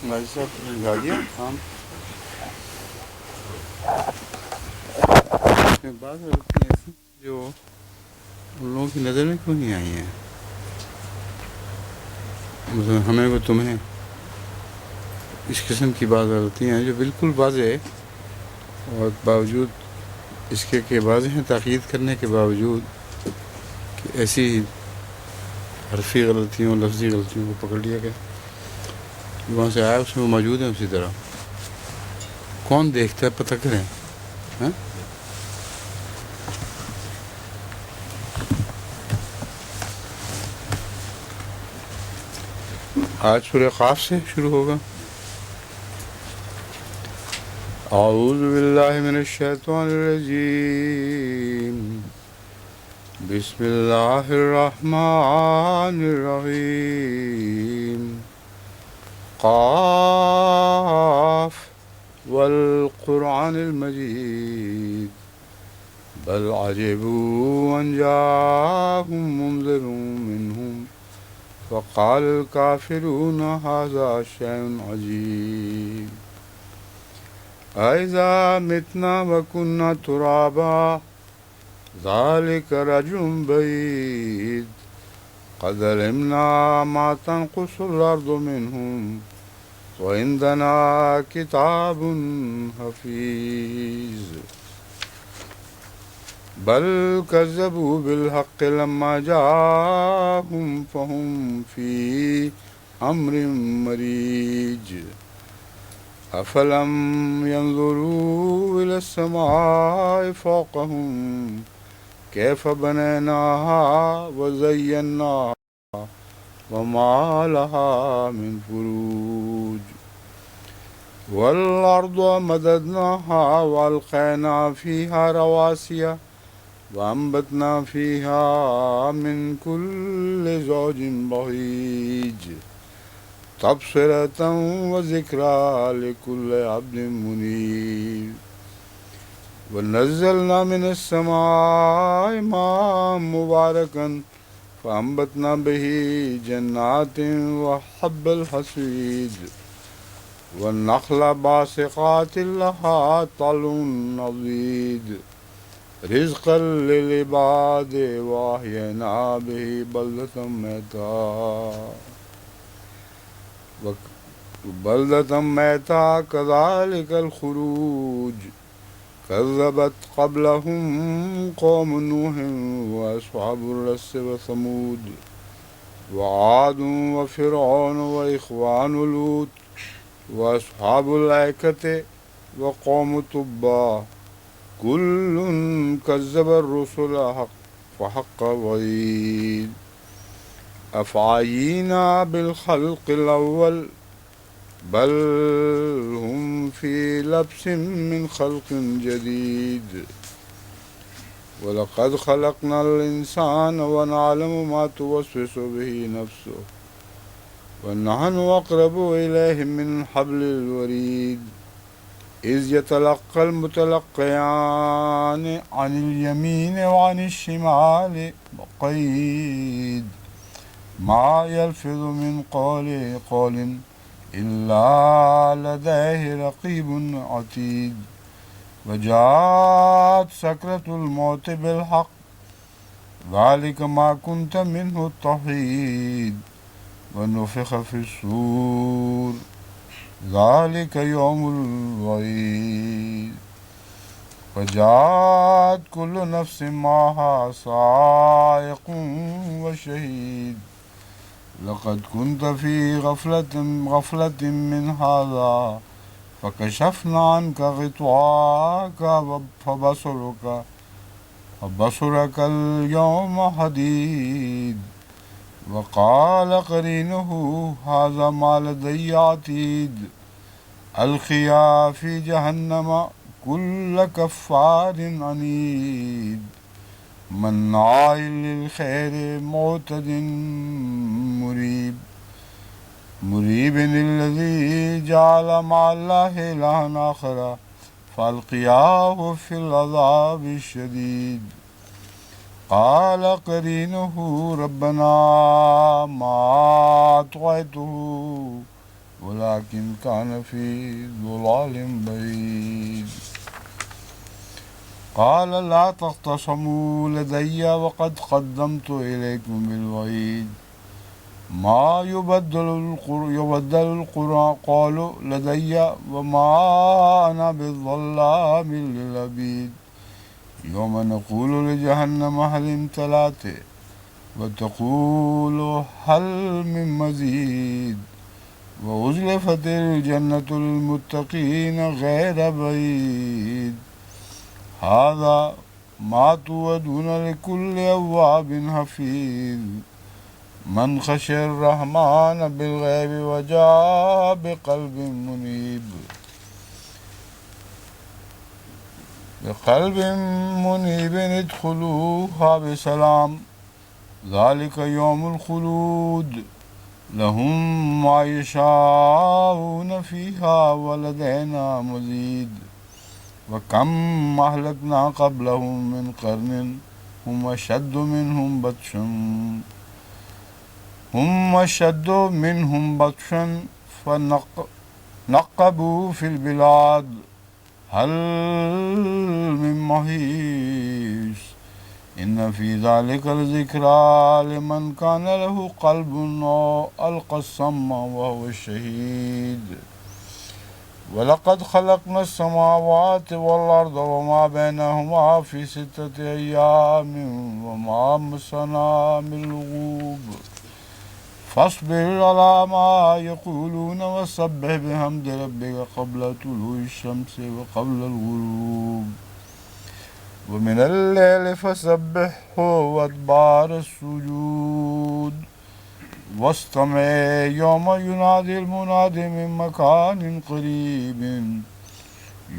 ماجد صاحب لگا دیا کام. بعض عورتیں ایسی جو ان لوگوں کی نظر میں کیوں نہیں آئی ہیں، مثلا ہمیں و تمہیں. اس قسم کی بعض عورتیں ہیں جو بالکل واضح اور باوجود اس کے کہ واضح ہیں تاکید کرنے کے باوجود کہ ایسی حرفی غلطیوں لفظی غلطیوں کو پکڑ لیا گیا. وہاں سے آیا اس میں وہ موجود ہیں اسی طرح. کون دیکھتا ہے پتہ کریں. ہاں آج سورہ قاف سے شروع ہوگا. اعوذ باللہ من الشیطان الرجیم بسم اللہ الرحمن الرحیم. قاف والقرآن المجید بل عجبوا ان جاءهم منذر منهم فقال الكافرون هذا شيء عجيب. أإذا متنا وكنا ترابا ذلك رجل بعيد قد علمنا ما تنقص الأرض منهم وعندنا كتاب حفيظ. بل كذبوا بالحق لما جاءهم فهم في أمر مريج. أفلم ينظروا إلى السماء فوقهم كيف بنيناها وزيناها وما لها من فروج. والأرض مددناها وألقينا فيها رواسي وأنبتنا فيها من كل زوج بهيج تبصرة وذكرى لكل عبد منيب. ونزلنا من السماء ماء مباركا فأنبتنا به جنات وحب الحصيد والنخل باسقات لها طلع نضيد رزقا للعباد وأحيينا به بلدة ميتا كذلك الخروج. كذبت قبلهم قوم نوح وأصحاب الرس وثمود وعاد وفرعون وإخوان لوط وأصحاب الأيكة وقوم تبع كل كذب الرسل فحق وعيد. أفعينا بالخلق الأول بل هم في لبس من خلق جديد. ولقد خلقنا الإنسان ونعلم ما توسوس به نفسه ونحن أقرب إليه من حبل الوريد. إذ يتلقى المتلقيان عن اليمين وعن الشمال قعيد ما يلفظ من قول إلا لديه رقيب عتيد. وجاءت سكرة الموت بالحق ذلك ما كنت منه تحيد. ونفخ في الصور ذلك يوم الوعيد. وجاءت كل نفس معها سائق وشهيد. لقد كنت في غفلة من هذا فكشفنا عنك غطاءك فبصرك اليوم حديد. وقال قرينه هذا ما لدي عتيد. ألقيا في جهنم كل كفار عنيد مناع للخير معتد مريب الذي جعل مع الله إلها آخر فألقياه في العذاب الشديد. قال قرينه ربنا ما أطغيته ولكن كان في ضلال بعيد قال لا تختصموا لدي وقد قدمت إليكم بالوعيد ما يبدل القرآن قالوا لدي وما أنا بالظلام للعبيد يوم نقول لجهنم هل امتلأت وتقول هل من مزيد وأزلفت الجنة للمتقين غير بعيد هذا ما توعدون لكل أواب حفيظ من خشي الرحمن بالغيب وجاء بقلب منيب ادخلوها بسلام ذلك يوم الخلود لهم ما يشاءون فيها ولدينا مزيد وكم أهلكنا قبلهم من قرن هم أشد منهم بطشا فنقبوا في البلاد هل من محيص إن في ذلك لذكرى لمن كان له قلب أو ألقى السمع وهو الشهيد وَلَقَدْ خَلَقْنَا السَّمَاوَاتِ وَالْأَرْضَ وَمَا بَيْنَهُمَا فِي 6 أَيَّامٍ وَمَا مَسَّنَا مِن لُّغُوبٍ فاصبر على ما يقولون وسبح بحمد ربك قبل طلوع الشمس وقبل الغروب ومن الليل فسبحه وأدبار السجود واستمع يوم ينادي المناد من مكان قريب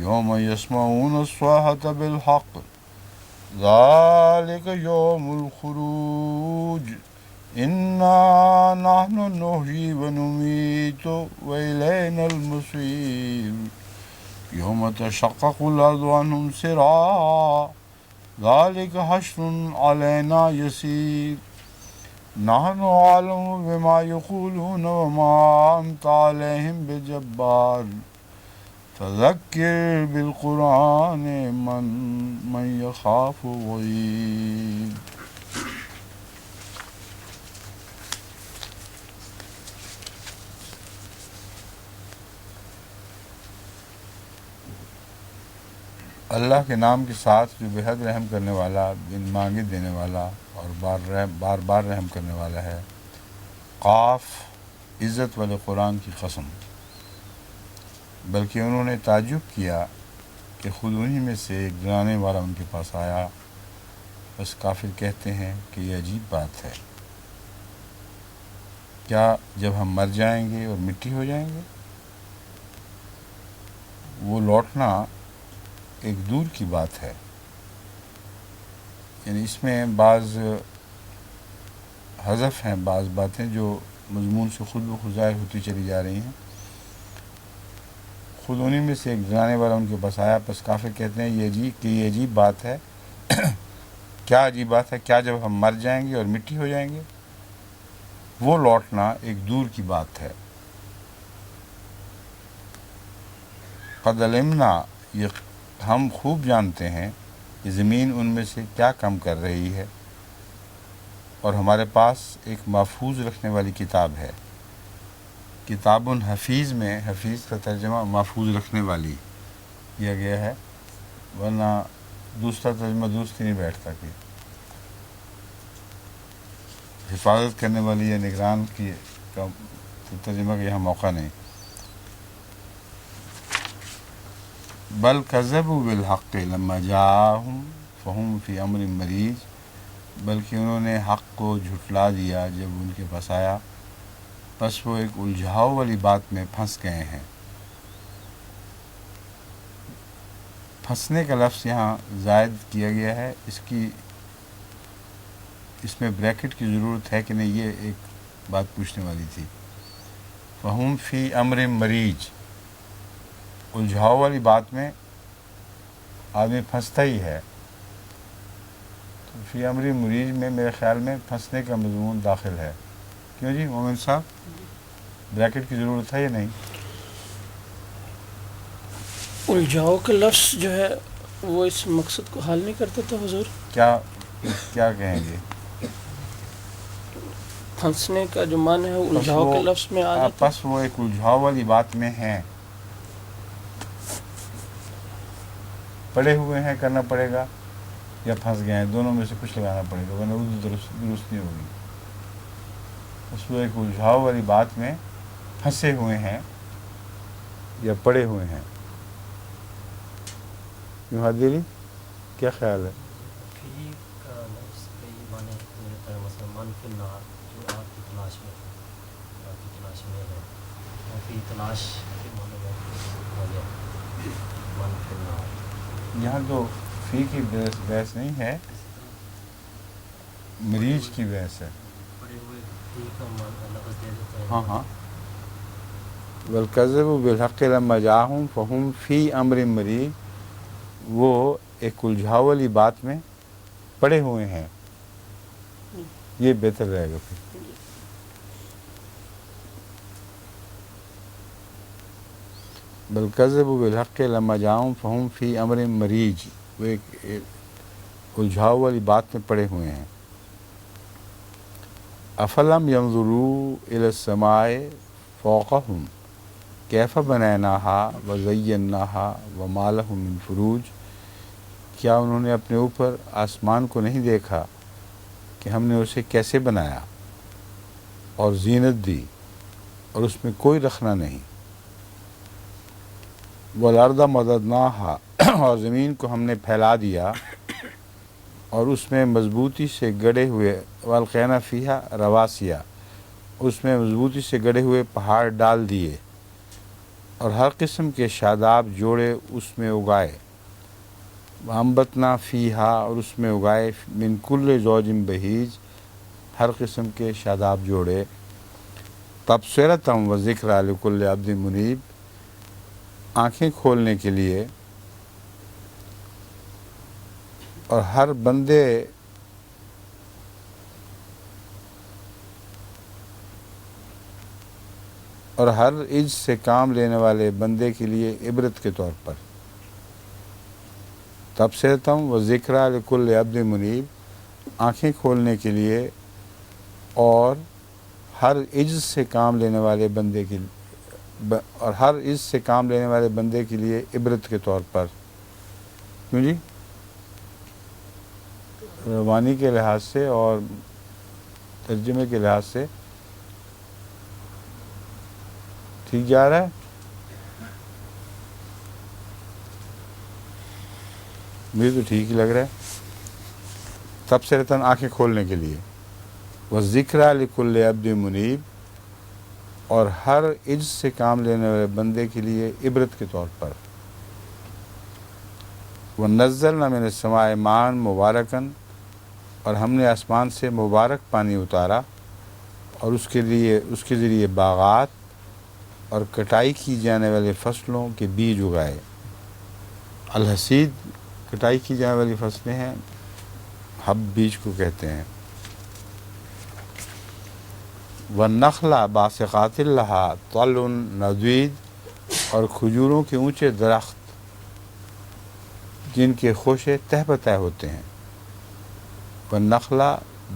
يوم يسمعون الصيحة بالحق ذلك يوم الخروج إنا نحن نحيي ونميت وإلينا المصير يوم تشقق الأرض عنهم سراعا ذلك حشر علينا يسير نحن أعلم بما يقولون وما أنت عليهم بجبار فذكر بالقرآن من يخاف وعيد. اللہ کے نام کے ساتھ جو بےحد رحم کرنے والا، بن مانگے دینے والا اور بار بار رحم کرنے والا ہے۔ قاف، عزت والے قرآن کی قسم۔ بلکہ انہوں نے تعجب کیا کہ خود انہی میں سے ایک ڈرانے والا ان کے پاس آیا۔ بس کافر کہتے ہیں کہ یہ عجیب بات ہے، کیا جب ہم مر جائیں گے اور مٹی ہو جائیں گے؟ وہ لوٹنا ایک دور کی بات ہے۔ یعنی اس میں بعض حذف ہیں، بعض باتیں جو مضمون سے خود بخود ظاہر ہوتی چلی جا رہی ہیں۔ خود انہی میں سے ایک ڈرانے والا ان کے پاس آیا، پس کافر کہتے ہیں یہ عجیب بات ہے۔ کیا عجیب بات ہے؟ کیا جب ہم مر جائیں گے اور مٹی ہو جائیں گے؟ وہ لوٹنا ایک دور کی بات ہے۔ قد علمنا، یہ ہم خوب جانتے ہیں کہ زمین ان میں سے کیا کم کر رہی ہے، اور ہمارے پاس ایک محفوظ رکھنے والی کتاب ہے۔ کتاب حفیظ میں حفیظ کا ترجمہ محفوظ رکھنے والی کیا گیا ہے، ورنہ دوسرا ترجمہ درست نہیں بیٹھتا کہ حفاظت کرنے والی یا نگران کی کا ترجمہ کا یہاں موقع نہیں۔ بل کذبوا بالحق لما جاءہم فہم فی امر مریج، بلکہ انہوں نے حق کو جھٹلا دیا جب ان کے پاس آیا، بس وہ ایک الجھاؤ والی بات میں پھنس گئے ہیں۔ پھنسنے کا لفظ یہاں زائد کیا گیا ہے، اس میں بریکٹ کی ضرورت ہے کہ نہیں، یہ ایک بات پوچھنے والی تھی۔ فہم فی امر مریج، الجھاؤ والی بات میں آدمی پھنستا ہی ہے، تو فی امری مریج میں میرے خیال میں پھنسنے کا مضمون داخل ہے. کیوں جی مومن صاحب، بریکٹ کی ضرورت ہے یا نہیں؟ الجھاؤ کا لفظ جو ہے وہ اس مقصد کو حل نہیں کرتا تھا حضور. کیا کہیں گے؟ پھنسنے کا جو معنی ہے الجھاؤ کے لفظ میں آ جاتا ہے. پس وہ ایک الجھاؤ والی بات میں ہیں، پڑے ہوئے ہیں، کرنا پڑے گا، یا پھنس گئے ہیں، دونوں میں سے کچھ لگانا پڑے گا ورنہ اردو درست نہیں ہوگی. بس وہ ایک الجھاؤ والی بات میں پھنسے ہوئے ہیں یا پڑے ہوئے ہیں. یوں حدیری کیا خیال ہے؟ فی کا لفظ کئی معنی ملتا ہے، مثلا من فی النار، جو آگ کی تلاش میں ہے، آگ کی تلاش میں ہے، اور فی تلاش کے معنی میں وجہ من فی النار. یہاں تو فی کی بحث نہیں ہے، مریض کی بحث ہے. پڑے ہوئے فی کا معنی لفظ دے دیتا ہے. ہاں والکذب بالحق لما جاءہم فہم فی امر مریج، وہ ایک الجھاؤ والی بات میں پڑے ہوئے ہیں. یہ بہتر رہے گا. پھر بالکذب بالحق لما جاءہم فہم فی امر مریج، وہ ایک الجھاؤ والی بات میں پڑے ہوئے ہیں. افلم ینظروا الی السماء فوقہم کیف بنیناہا وزیناہا وما لہم من فروج، کیا انہوں نے اپنے اوپر آسمان کو نہیں دیکھا کہ ہم نے اسے کیسے بنایا اور زینت دی اور اس میں کوئی رخنہ نہیں. والارض مددناہا، اور زمین کو ہم نے پھیلا دیا اور اس میں مضبوطی سے گڑے ہوئے، والقینا فیہا رواسیا، اس میں مضبوطی سے گڑے ہوئے پہاڑ ڈال دیے اور ہر قسم کے شاداب جوڑے اس میں اگائے. وانبتنا فیہا، اور اس میں اگائے، من کل زوج بہیج، ہر قسم کے شاداب جوڑے. تبصرۃ و ذکریٰ لکل عبد منیب، آنکھیں کھولنے کے لیے اور ہر بندے اور ہر عجز سے کام لینے والے بندے کے لیے عبرت کے طور پر. تبصرتم و ذکریٰ لکل عبد منیب، آنکھیں کھولنے کے لیے اور ہر عجز سے کام لینے والے بندے کے اور ہر عجز سے کام لینے والے بندے کے لیے عبرت کے طور پر. کیوں جی؟ روانی کے لحاظ سے اور ترجمے کے لحاظ سے ٹھیک جا رہا ہے؟ مجھے تو ٹھیک ہی لگ رہا ہے. تبصرتاً، آنکھیں کھولنے کے لیے، وذکریٰ لکل عبد منیب، اور ہر عجز سے کام لینے والے بندے کے لیے عبرت کے طور پر. ونزلنا من السماء ماء مبارکا، اور ہم نے آسمان سے مبارک پانی اتارا اور اس کے ذریعے باغات اور کٹائی کی جانے والے فصلوں کے بیج اگائے. الحصید کٹائی کی جانے والی فصلیں ہیں، ہب بیج کو کہتے ہیں. والنخل باسقات لہا طلع نضید، اور کھجوروں کے اونچے درخت جن کے خوشے تہ بتہ ہوتے ہیں. والنخل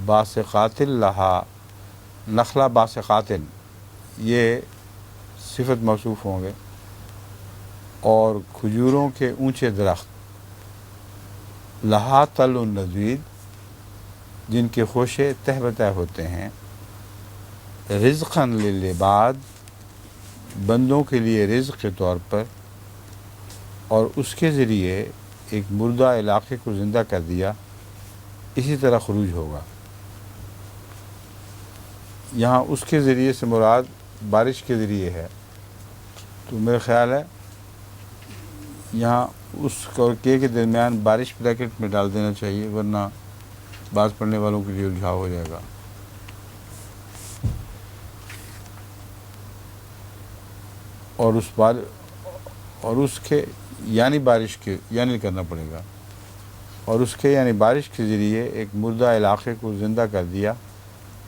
باسقات لہا، نخلا باسقات یہ صفت موصوف ہوں گے، اور کھجوروں کے اونچے درخت، لہا طلع نضید جن کے خوشے تہ بتہ ہوتے ہیں. رزقاً للعباد، بندوں کے لیے رزق کے طور پر، اور اس کے ذریعے ایک مردہ علاقے کو زندہ کر دیا. اسی طرح خروج ہوگا. یہاں اس کے ذریعے سے مراد بارش کے ذریعے ہے، تو میرا خیال ہے یہاں اس اور کے درمیان بارش بریکٹ میں ڈال دینا چاہیے، ورنہ بعض پڑھنے والوں کے لیے الجھاؤ ہو جائے گا. اور اس کے یعنی بارش کے یعنی کرنا پڑے گا. اور اس کے یعنی بارش کے ذریعے ایک مردہ علاقے کو زندہ کر دیا،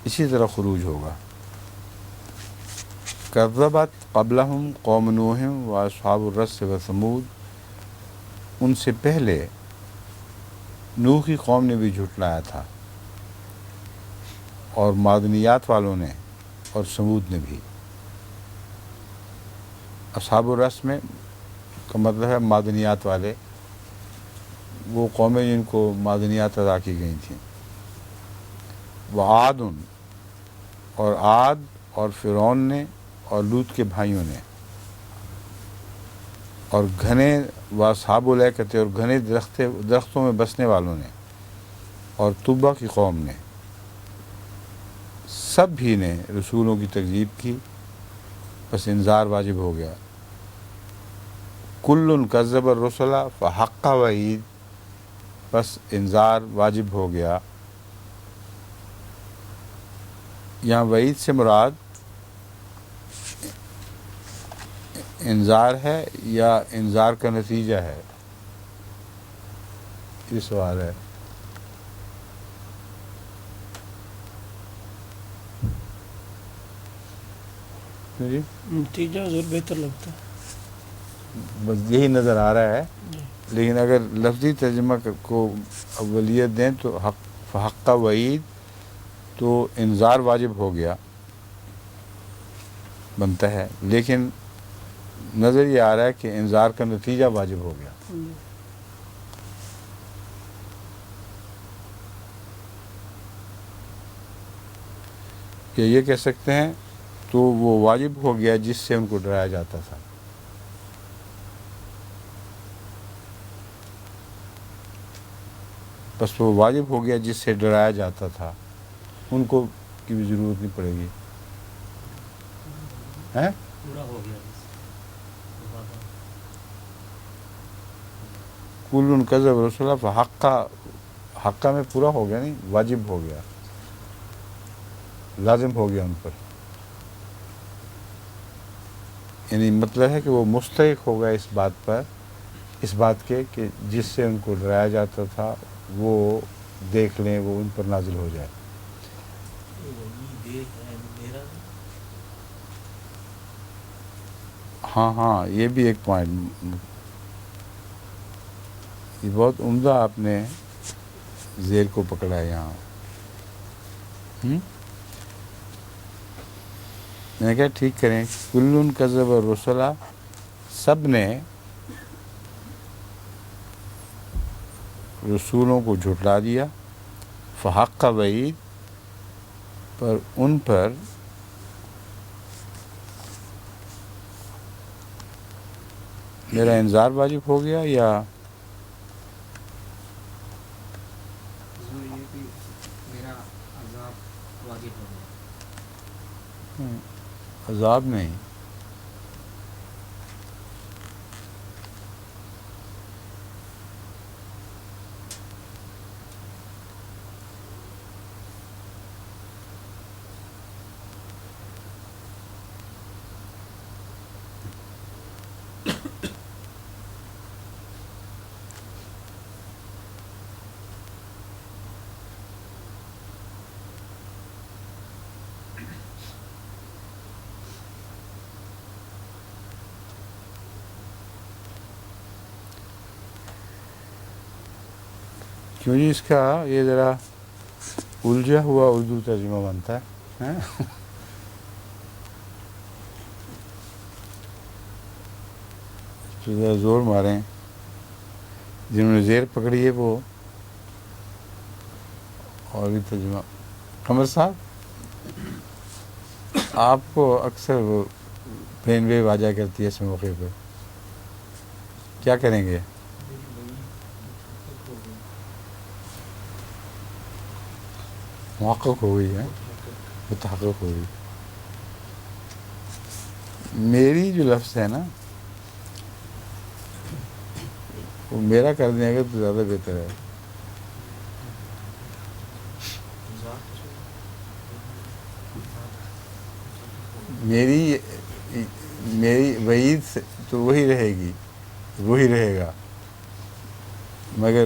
اسی طرح خروج ہوگا۔ کذبت قبلہم قوم نوح و اصحاب الرس و ثمود، ان سے پہلے نوح کی قوم نے بھی جھٹلایا تھا، اور معدنیات والوں نے اور سمود نے بھی۔ اصحاب الرس میں کا مطلب ہے معدنیات والے، وہ قومیں جن کو معدنیات ادا کی گئی تھیں۔ وعاد، اور عاد اور فرعون نے اور لوط کے بھائیوں نے، اور گھنے و اصحاب الایکۃ، اور گھنے درختوں میں بسنے والوں نے، اور طبہ کی قوم نے، سب بھی نے رسولوں کی تکذیب کی، بس انذار واجب ہو گیا۔ کل کذب الرسل فحق وعید، بس انذار واجب ہو گیا۔ یہاں وعید سے مراد انذار ہے یا انذار کا نتیجہ ہے، یہ سوال ہے۔ جی نتیجہ حضور بہتر لگتا ہے۔ بس یہی نظر آ رہا ہے، لیکن اگر لفظی ترجمہ کو اولیت دیں تو حق وعید تو انذار واجب ہو گیا بنتا ہے، لیکن نظر یہ آ رہا ہے کہ انذار کا نتیجہ واجب ہو گیا۔ کہ یہ کہہ سکتے ہیں تو وہ واجب ہو گیا جس سے ان کو ڈرایا جاتا تھا۔ بس وہ واجب ہو گیا جس سے ڈرایا جاتا تھا، ان کو کی بھی ضرورت نہیں پڑے گی۔ ہیں؟ پورا ہو گیا کل کذب رسول حقہ میں پورا ہو گیا، نہیں واجب ہو گیا، لازم ہو گیا ان پر، یعنی مطلب ہے کہ وہ مستحق ہو گیا اس بات پر، اس بات کے کہ جس سے ان کو ڈرایا جاتا تھا وہ دیکھ لیں، وہ ان پر نازل ہو جائے۔ ہاں یہ بھی ایک پوائنٹ، یہ بہت عمدہ آپ نے زیر کو پکڑا ہے یہاں۔ میں نے کہا ٹھیک کریں، کل کذب الرسل، سب نے رسولوں کو جھٹلا دیا، فحق وعید، پر ان پر میرا انذار واجب ہو گیا، یا میرا عذاب واجب ہو گیا۔ عذاب نہیں، کیوں جی اس کا یہ ذرا الجھا ہوا اردو ترجمہ بنتا ہے۔ ذرا زور ماریں، جنہوں نے زیر پکڑی ہے وہ اور بھی ترجمہ۔ قمر صاحب آپ کو اکثر وہ برین ویو آ جایا کرتی ہے اس موقع پہ، کیا کریں گے؟ محقق ہو گئی ہے، متحقق ہو گئی۔ میری جو لفظ ہے نا وہ میرا کر دیں گے تو زیادہ بہتر ہے۔ میری وعید سے تو وہی رہے گی، وہی رہے گا، مگر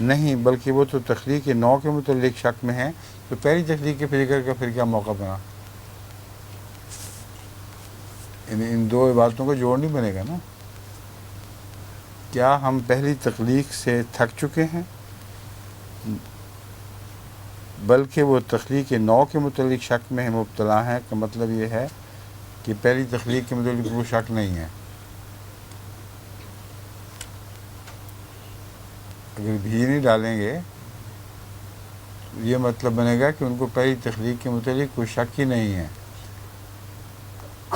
نہیں بلکہ وہ تو تخلیق نو کے متعلق شک میں ہیں، تو پہلی تخلیق کے فکر کا پھر کیا موقع بنا؟ ان دو عبارتوں کو جوڑ نہیں بنے گا نا. کیا ہم پہلی تخلیق سے تھک چکے ہیں بلکہ وہ تخلیق نو کے متعلق شک میں مبتلا ہیں، کا مطلب یہ ہے کہ پہلی تخلیق کے متعلق وہ شک نہیں ہے. اگر بھی نہیں ڈالیں گے یہ مطلب بنے گا کہ ان کو پہلی تخلیق کے متعلق کوئی شک ہی نہیں ہے،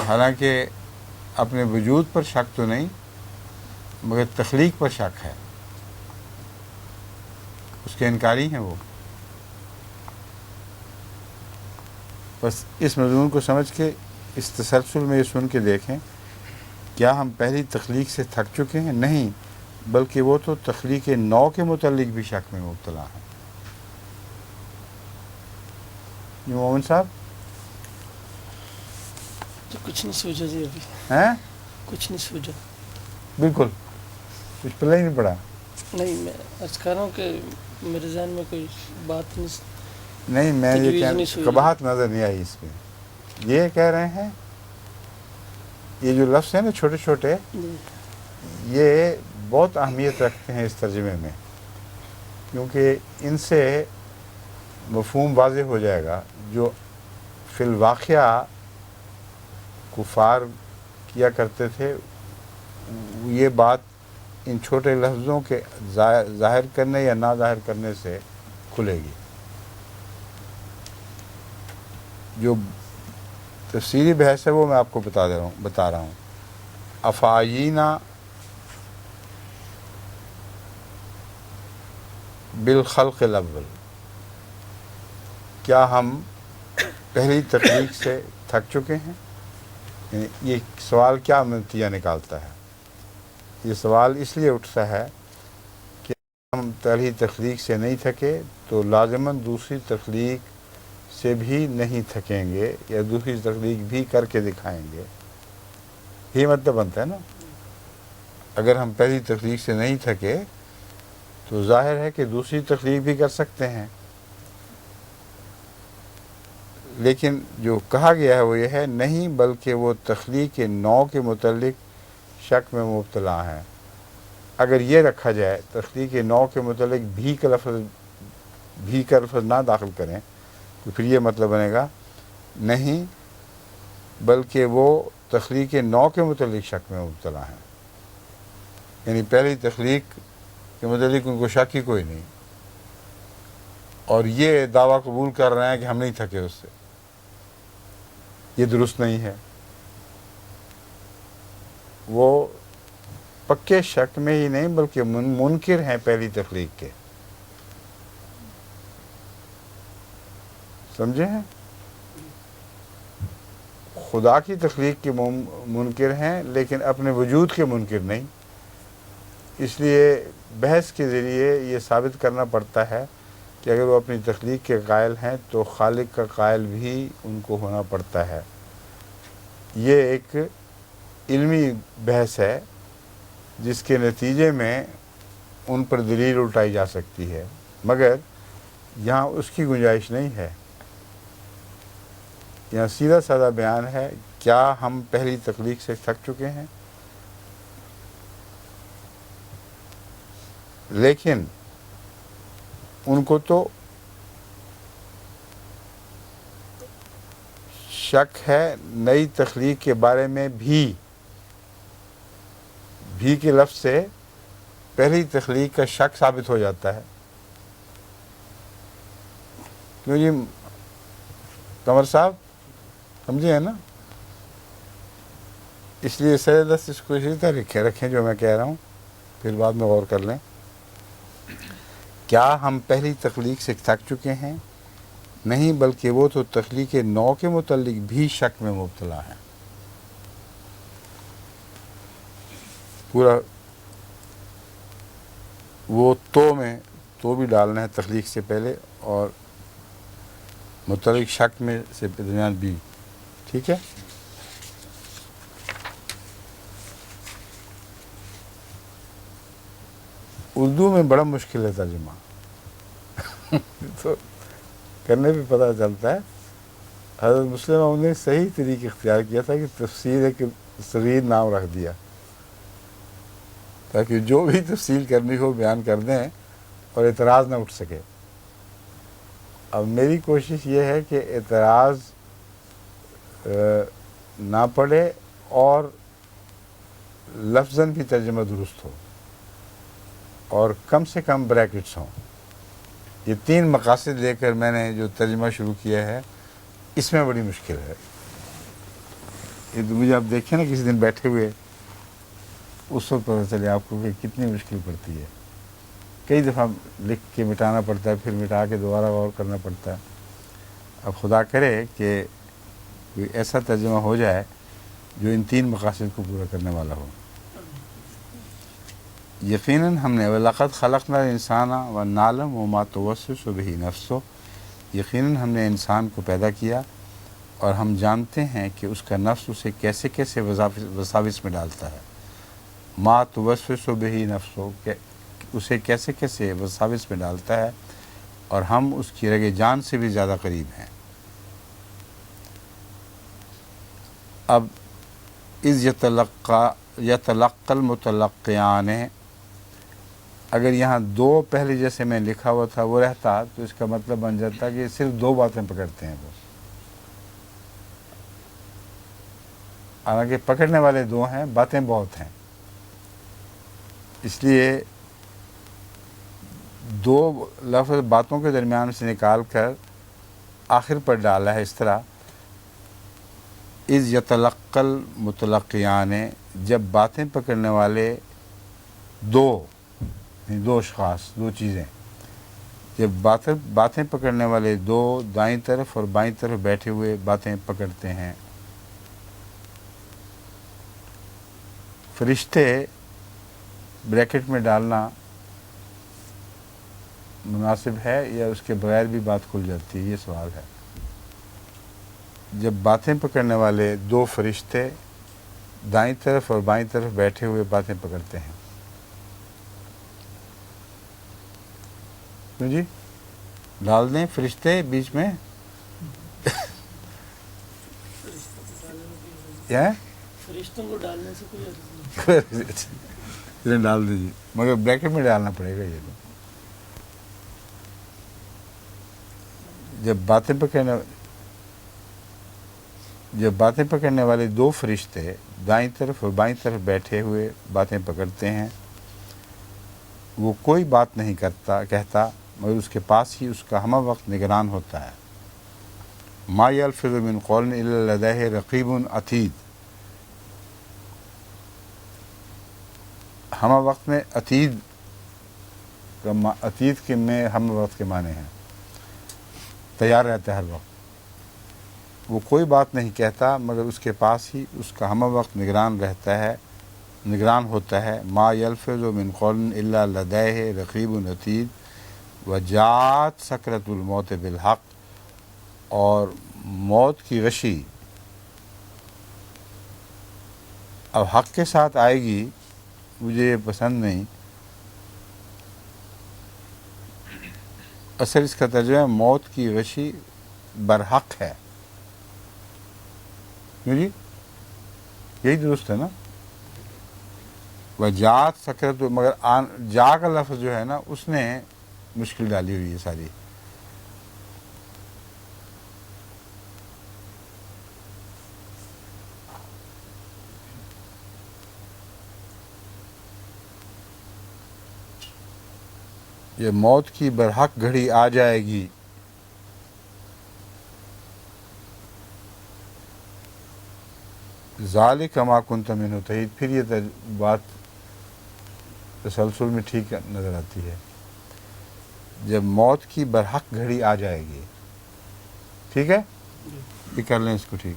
حالانکہ اپنے وجود پر شک تو نہیں مگر تخلیق پر شک ہے، اس کے انکاری ہیں وہ. بس اس مضمون کو سمجھ کے اس تسلسل میں یہ سن کے دیکھیں. کیا ہم پہلی تخلیق سے تھک چکے ہیں؟ نہیں بلکہ وہ تو تخلیق نو کے متعلق بھی شک میں مبتلا ہیں. یہ مومن صاحب تو کچھ نہیں سوچا جی، ابھی ہیں؟ کچھ نہیں سوچا. بالکل کچھ پلے ہی نہیں پڑا. نہیں، میں عرض کر رہا ہوں کہ میرے ذہن میں کوئی بات نہیں میں یہ تجویز نہیں سوئی. قباحت نظر نہیں آئی اس میں. یہ کہہ رہے ہیں یہ جو لفظ ہیں نا چھوٹے چھوٹے، یہ بہت اہمیت رکھتے ہیں اس ترجمے میں، کیونکہ ان سے مفہوم واضح ہو جائے گا. جو فی الواقعہ کفار کیا کرتے تھے یہ بات ان چھوٹے لفظوں کے ظاہر کرنے یا نہ ظاہر کرنے سے کھلے گی. جو تفسیری بحث ہے وہ میں آپ کو بتا رہا ہوں. افعینا بالخلق الاول، کیا ہم پہلی تخلیق سے تھک چکے ہیں؟ یعنی یہ سوال کیا نتیجہ نکالتا ہے؟ یہ سوال اس لیے اٹھتا ہے کہ ہم پہلی تخلیق سے نہیں تھکے تو لازماً دوسری تخلیق سے بھی نہیں تھکیں گے یا دوسری تخلیق بھی کر کے دکھائیں گے. یہ مطلب بنتا ہے نا. اگر ہم پہلی تخلیق سے نہیں تھکے تو ظاہر ہے کہ دوسری تخلیق بھی کر سکتے ہیں. لیکن جو کہا گیا ہے وہ یہ ہے نہیں بلکہ وہ تخلیق نو کے متعلق شک میں مبتلا ہیں. اگر یہ رکھا جائے تخلیق نو کے متعلق بھی کا لفظ نہ داخل کریں تو پھر یہ مطلب بنے گا نہیں بلکہ وہ تخلیق نو کے متعلق شک میں مبتلا ہیں. یعنی پہلی تخلیق کے متعلق ان کو شک ہی کوئی نہیں، اور یہ دعویٰ قبول کر رہے ہیں کہ ہم نہیں تھکے اس سے. یہ درست نہیں ہے. وہ پکے شک میں ہی نہیں بلکہ منکر ہیں پہلی تخلیق کے. سمجھے ہیں؟ خدا کی تخلیق کے منکر ہیں لیکن اپنے وجود کے منکر نہیں. اس لیے بحث کے ذریعے یہ ثابت کرنا پڑتا ہے کہ اگر وہ اپنی تخلیق کے قائل ہیں تو خالق کا قائل بھی ان کو ہونا پڑتا ہے. یہ ایک علمی بحث ہے جس کے نتیجے میں ان پر دلیل الٹائی جا سکتی ہے، مگر یہاں اس کی گنجائش نہیں ہے. یہاں سیدھا سادہ بیان ہے کیا ہم پہلی تخلیق سے تھک چکے ہیں؟ لیکن ان کو تو شک ہے نئی تخلیق کے بارے میں بھی کے لفظ سے پہلی تخلیق کا شک ثابت ہو جاتا ہے. کیوں جی قمر صاحب سمجھے ہیں نا؟ اس لیے سر دست اس کو اسی طرح رکھیں جو میں کہہ رہا ہوں، پھر بعد میں غور کر لیں. کیا ہم پہلی تخلیق سے تھک چکے ہیں؟ نہیں بلکہ وہ تو تخلیق نو کے متعلق بھی شک میں مبتلا ہیں. پورا وہ تو بھی ڈالنا ہے تخلیق سے پہلے اور متعلق شک میں سے درمیان بھی. ٹھیک ہے. اردو میں بڑا مشکل ہے ترجمہ تو کرنے پہ پتہ چلتا ہے حضرت مسلم موعود نے صحیح طریقہ اختیار کیا تھا کہ تفسیر ایک صغیر نام رکھ دیا تاکہ جو بھی تفصیل کرنی ہو بیان کر دیں اور اعتراض نہ اٹھ سکے. اب میری کوشش یہ ہے کہ اعتراض نہ پڑے اور لفظاً بھی ترجمہ درست ہو اور کم سے کم بریکٹس ہوں. یہ 3 مقاصد لے کر میں نے جو ترجمہ شروع کیا ہے اس میں بڑی مشکل ہے. یہ تو مجھے آپ دیکھیں نا کسی دن بیٹھے ہوئے اس وقت پتہ چلے آپ کو کہ کتنی مشکل پڑتی ہے. کئی دفعہ لکھ کے مٹانا پڑتا ہے، پھر مٹا کے دوبارہ غور کرنا پڑتا ہے. اب خدا کرے کہ کوئی ایسا ترجمہ ہو جائے جو ان 3 مقاصد کو پورا کرنے والا ہو. یقیناً ہم نے وَلَقَدْ خَلَقْنَا الْإِنسَانَ وَنَعْلَمُ مَا تُوَسْوِسُ بِهِ نَفْسُهُ، یقیناً ہم نے انسان کو پیدا کیا اور ہم جانتے ہیں کہ اس کا نفس اسے کیسے کیسے وساوس میں ڈالتا ہے. ما توسوس بہ نفسہ، کہ اسے کیسے کیسے وساوس میں ڈالتا ہے، اور ہم اس کی رگ جان سے بھی زیادہ قریب ہیں. اب اذ یتلقى المتلقیان، اگر یہاں 2 پہلے جیسے میں لکھا ہوا تھا وہ رہتا تو اس کا مطلب بن جاتا کہ صرف 2 باتیں پکڑتے ہیں بس. حالانکہ پکڑنے والے 2 ہیں، باتیں بہت ہیں. اس لیے 2 لفظ باتوں کے درمیان سے نکال کر آخر پر ڈالا ہے اس طرح اذ یتلقى المتلقیان، جب باتیں پکڑنے والے 2 اشخاص 2 چیزیں، جب باتیں پکڑنے والے 2 دائیں طرف اور بائیں طرف بیٹھے ہوئے باتیں پکڑتے ہیں. فرشتے بریکٹ میں ڈالنا مناسب ہے یا اس کے بغیر بھی بات کھل جاتی ہے، یہ سوال ہے. جب باتیں پکڑنے والے 2 فرشتے دائیں طرف اور بائیں طرف بیٹھے ہوئے باتیں پکڑتے ہیں. جی ڈال دیں فرشتے بیچ میں فرشتوں کو ڈالنے سے کوئی حرج نہیں. ڈال دیجیے، مگر بریکٹ میں ڈالنا پڑے گا. یہ تو جب باتیں پکڑنے والے 2 فرشتے دائیں طرف اور بائیں طرف بیٹھے ہوئے باتیں پکڑتے ہیں، وہ کوئی بات نہیں کہتا مگر اس کے پاس ہی اس کا ہمہ وقت نگران ہوتا ہے. ما یلفظ من قول الا لدیہ رقیب عتید، ہمہ وقت میں عتید کے میں ہمہ وقت کے معنی ہیں، تیار رہتا ہے ہر وقت. وہ کوئی بات نہیں کہتا مگر اس کے پاس ہی اس کا ہمہ وقت نگران ہوتا ہے. ما یلفظ من قول الا لدیہ رقیب عتید وجاءت سکرۃ الموت بالحق، اور موت کی غشی اب حق کے ساتھ آئے گی. مجھے یہ پسند نہیں. اصل اس کا ترجمہ موت کی غشی برحق ہے. جی یہی درست ہے نا. وجاءت سکرۃ، مگر جا کا لفظ جو ہے نا اس نے مشکل ڈالی ہوئی ہے ساری. یہ موت کی برحق گھڑی آ جائے گی. ذالک ما کنت منہ تحید، پھر یہ بات تسلسل میں ٹھیک نظر آتی ہے. جب موت کی برحق گھڑی آ جائے گی، ٹھیک ہے، یہ کر لیں اس کو ٹھیک.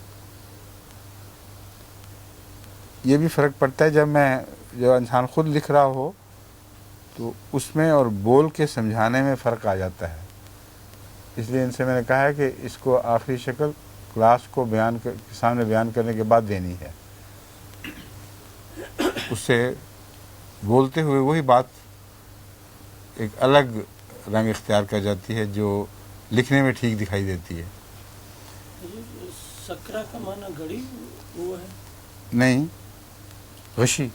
یہ بھی فرق پڑتا ہے جب انسان خود لکھ رہا ہو تو اس میں اور بول کے سمجھانے میں فرق آ جاتا ہے. اس لیے ان سے میں نے کہا ہے کہ اس کو آخری شکل کلاس کو سامنے بیان کرنے کے بعد دینی ہے. اس سے بولتے ہوئے وہی بات ایک الگ رنگ اختیار کر جاتی ہے جو لکھنے میں ٹھیک دکھائی دیتی ہے. سکرا کا معنی گھڑی وہ ہے. نہیں، غشی.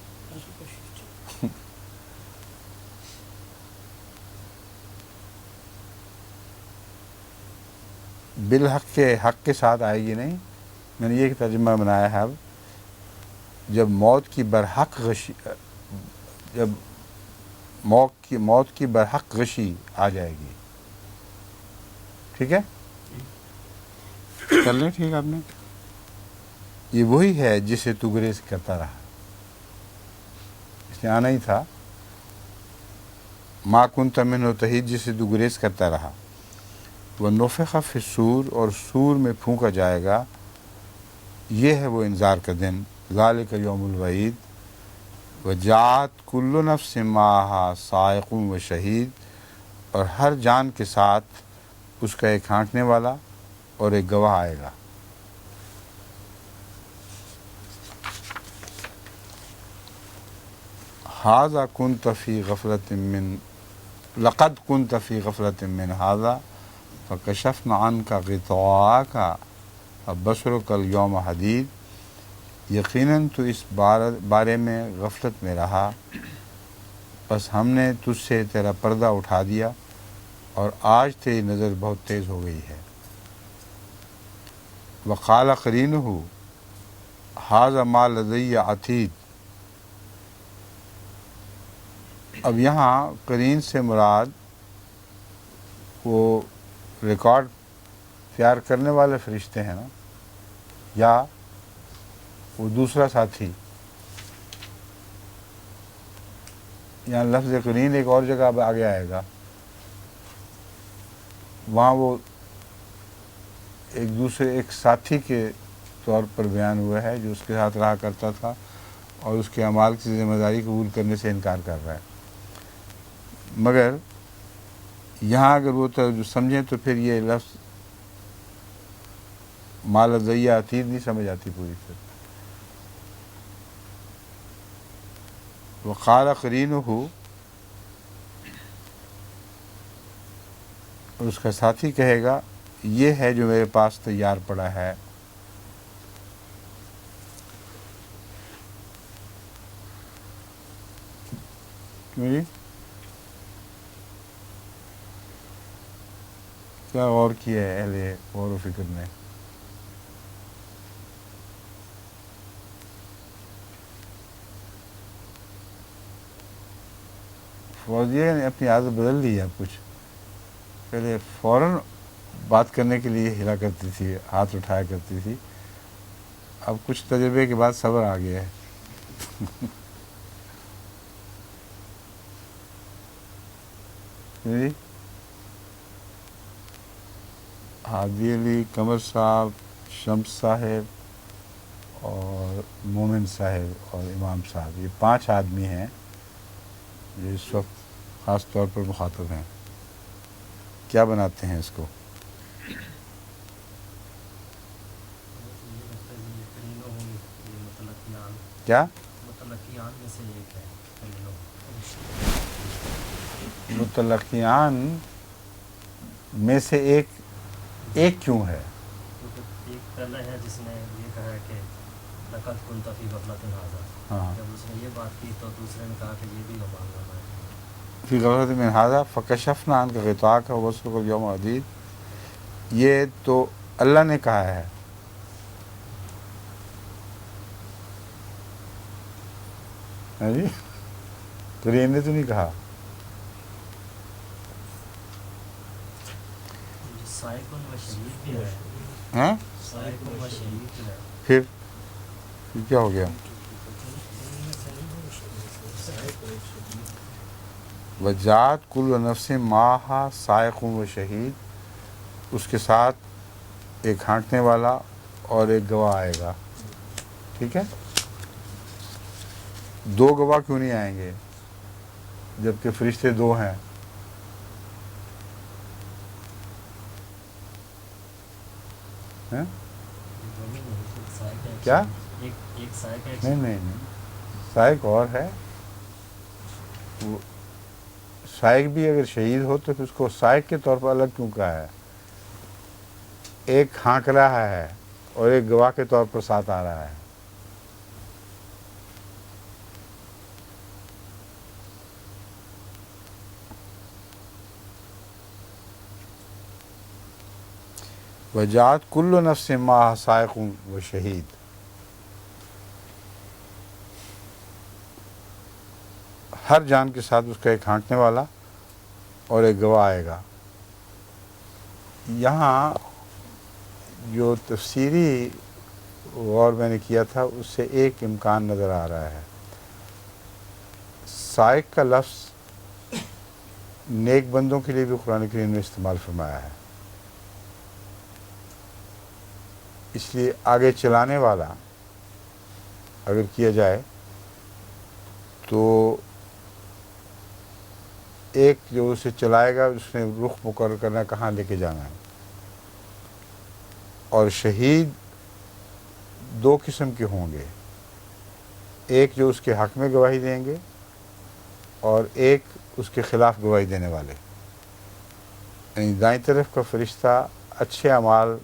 بالحق کے حق کے ساتھ آئے گی نہیں. میں نے یہ ترجمہ بنایا ہے. اب جب موت کی برحق غشی، جب موت کی برحق غشی آ جائے گی. ٹھیک ہے، کر لیں ٹھیک آپ نے. یہ وہی ہے جسے تو گریز کرتا رہا. اس نے آنا ہی تھا. ما کنت منہ تحید، جسے تو گریز کرتا رہا. ونفخ فی الصور، اور سور میں پھونکا جائے گا. یہ ہے وہ انذار کا دن. ذالک یوم الوعید. وجاءت کل نفس معہا سائق و شہید، اور ہر جان کے ساتھ اس کا ایک ہانکنے والا اور ایک گواہ آئے گا. ھذا کنت فی غفلۃ من لقد کنت فی غفلۃ من ھذا فکشفنا عنک غطاءک فبصرک اليوم حدید. یقیناً تو اس بارے میں غفلت میں رہا، بس ہم نے تجھ سے تیرا پردہ اٹھا دیا اور آج تیری نظر بہت تیز ہو گئی ہے. وقال قرینہ ھذا ما لدی عتید. اب یہاں قرین سے مراد وہ ریکارڈ تیار کرنے والے فرشتے ہیں نا، یا وہ دوسرا ساتھی. یہاں لفظ قرین ایک اور جگہ پہ آگے آئے گا. وہاں وہ ایک ساتھی کے طور پر بیان ہوا ہے جو اس کے ساتھ رہا کرتا تھا اور اس کے اعمال کی ذمہ داری قبول کرنے سے انکار کر رہا ہے. مگر یہاں اگر وہ جو سمجھیں تو پھر یہ لفظ مال ضیع عتید نہیں سمجھ آتی پوری طرح. وقال قرینہ، اور اس کا ساتھی کہے گا یہ ہے جو میرے پاس تیار پڑا ہے. کیوں جی؟ کیا غور کیا ہے اہل غور و فکر نے؟ فوزیہ نے اپنی عادت بدل لی ہے. کچھ پہلے فوراً بات کرنے کے لیے ہلا کرتی تھی، ہاتھ اٹھایا کرتی تھی. اب کچھ تجربے کے بعد صبر آ گیا ہے. جی، ہادی علی، قمر صاحب، شمس صاحب اور مومن صاحب اور امام صاحب، یہ 5 آدمی ہیں جو اس وقت خاص طور پر مخاطب ہیں. کیا بناتے ہیں اس کو؟ کیا متلقیان میں سے ایک ہے. متلقیان میں سے ایک کیوں ہے؟ کیونکہ ایک پہلا ہے جس نے یہ کہا کہ لقد کنت فی غفلۃ من ھذا. ہاں، جب اس نے یہ بات کی تو دوسرے نے کہا کہ یہ بھی ہمارا نام ہے. فی غفلۃ من ھذا فکشفنا عنک غطاءک وبصرک اليوم حدید. یہ تو اللہ نے کہا ہے. ہاں جی، قرین نے تو نہیں کہا. سائقن و شہید بھی ہے. ہاں، سائقن و شہید بھی ہے. پھر کیا ہو گیا؟ وجاءت کل نفس معہا سائق و شہید، اس کے ساتھ ایک ہانکنے والا اور ایک گواہ آئے گا. ٹھیک ہے، 2 گواہ کیوں نہیں آئیں گے جبکہ فرشتے 2 ہیں؟ ہیں؟ کیا؟ ایک سائق ہے. نہیں، سائق اور ہے. وہ سائق بھی اگر شہید ہو تو پھر اس کو سائق کے طور پر الگ کیوں کہا ہے؟ ایک ہانک رہا ہے اور ایک گواہ کے طور پر ساتھ آ رہا ہے. وجات کل نفس معها سائق و شہید. ہر جان کے ساتھ اس کا ایک ہانکنے والا اور ایک گواہ آئے گا. یہاں جو تفسیری غور میں نے کیا تھا اس سے ایک امکان نظر آ رہا ہے. سائق کا لفظ نیک بندوں کے لیے بھی قرآن کریم نے استعمال فرمایا ہے، اس لیے آگے چلانے والا اگر کیا جائے تو ایک جو اسے چلائے گا اس نے رخ مقرر کرنا کہاں لے کے جانا ہے. اور شہید دو قسم کے ہوں گے، ایک جو اس کے حق میں گواہی دیں گے اور ایک اس کے خلاف گواہی دینے والے. یعنی دائیں طرف کا فرشتہ اچھے اعمال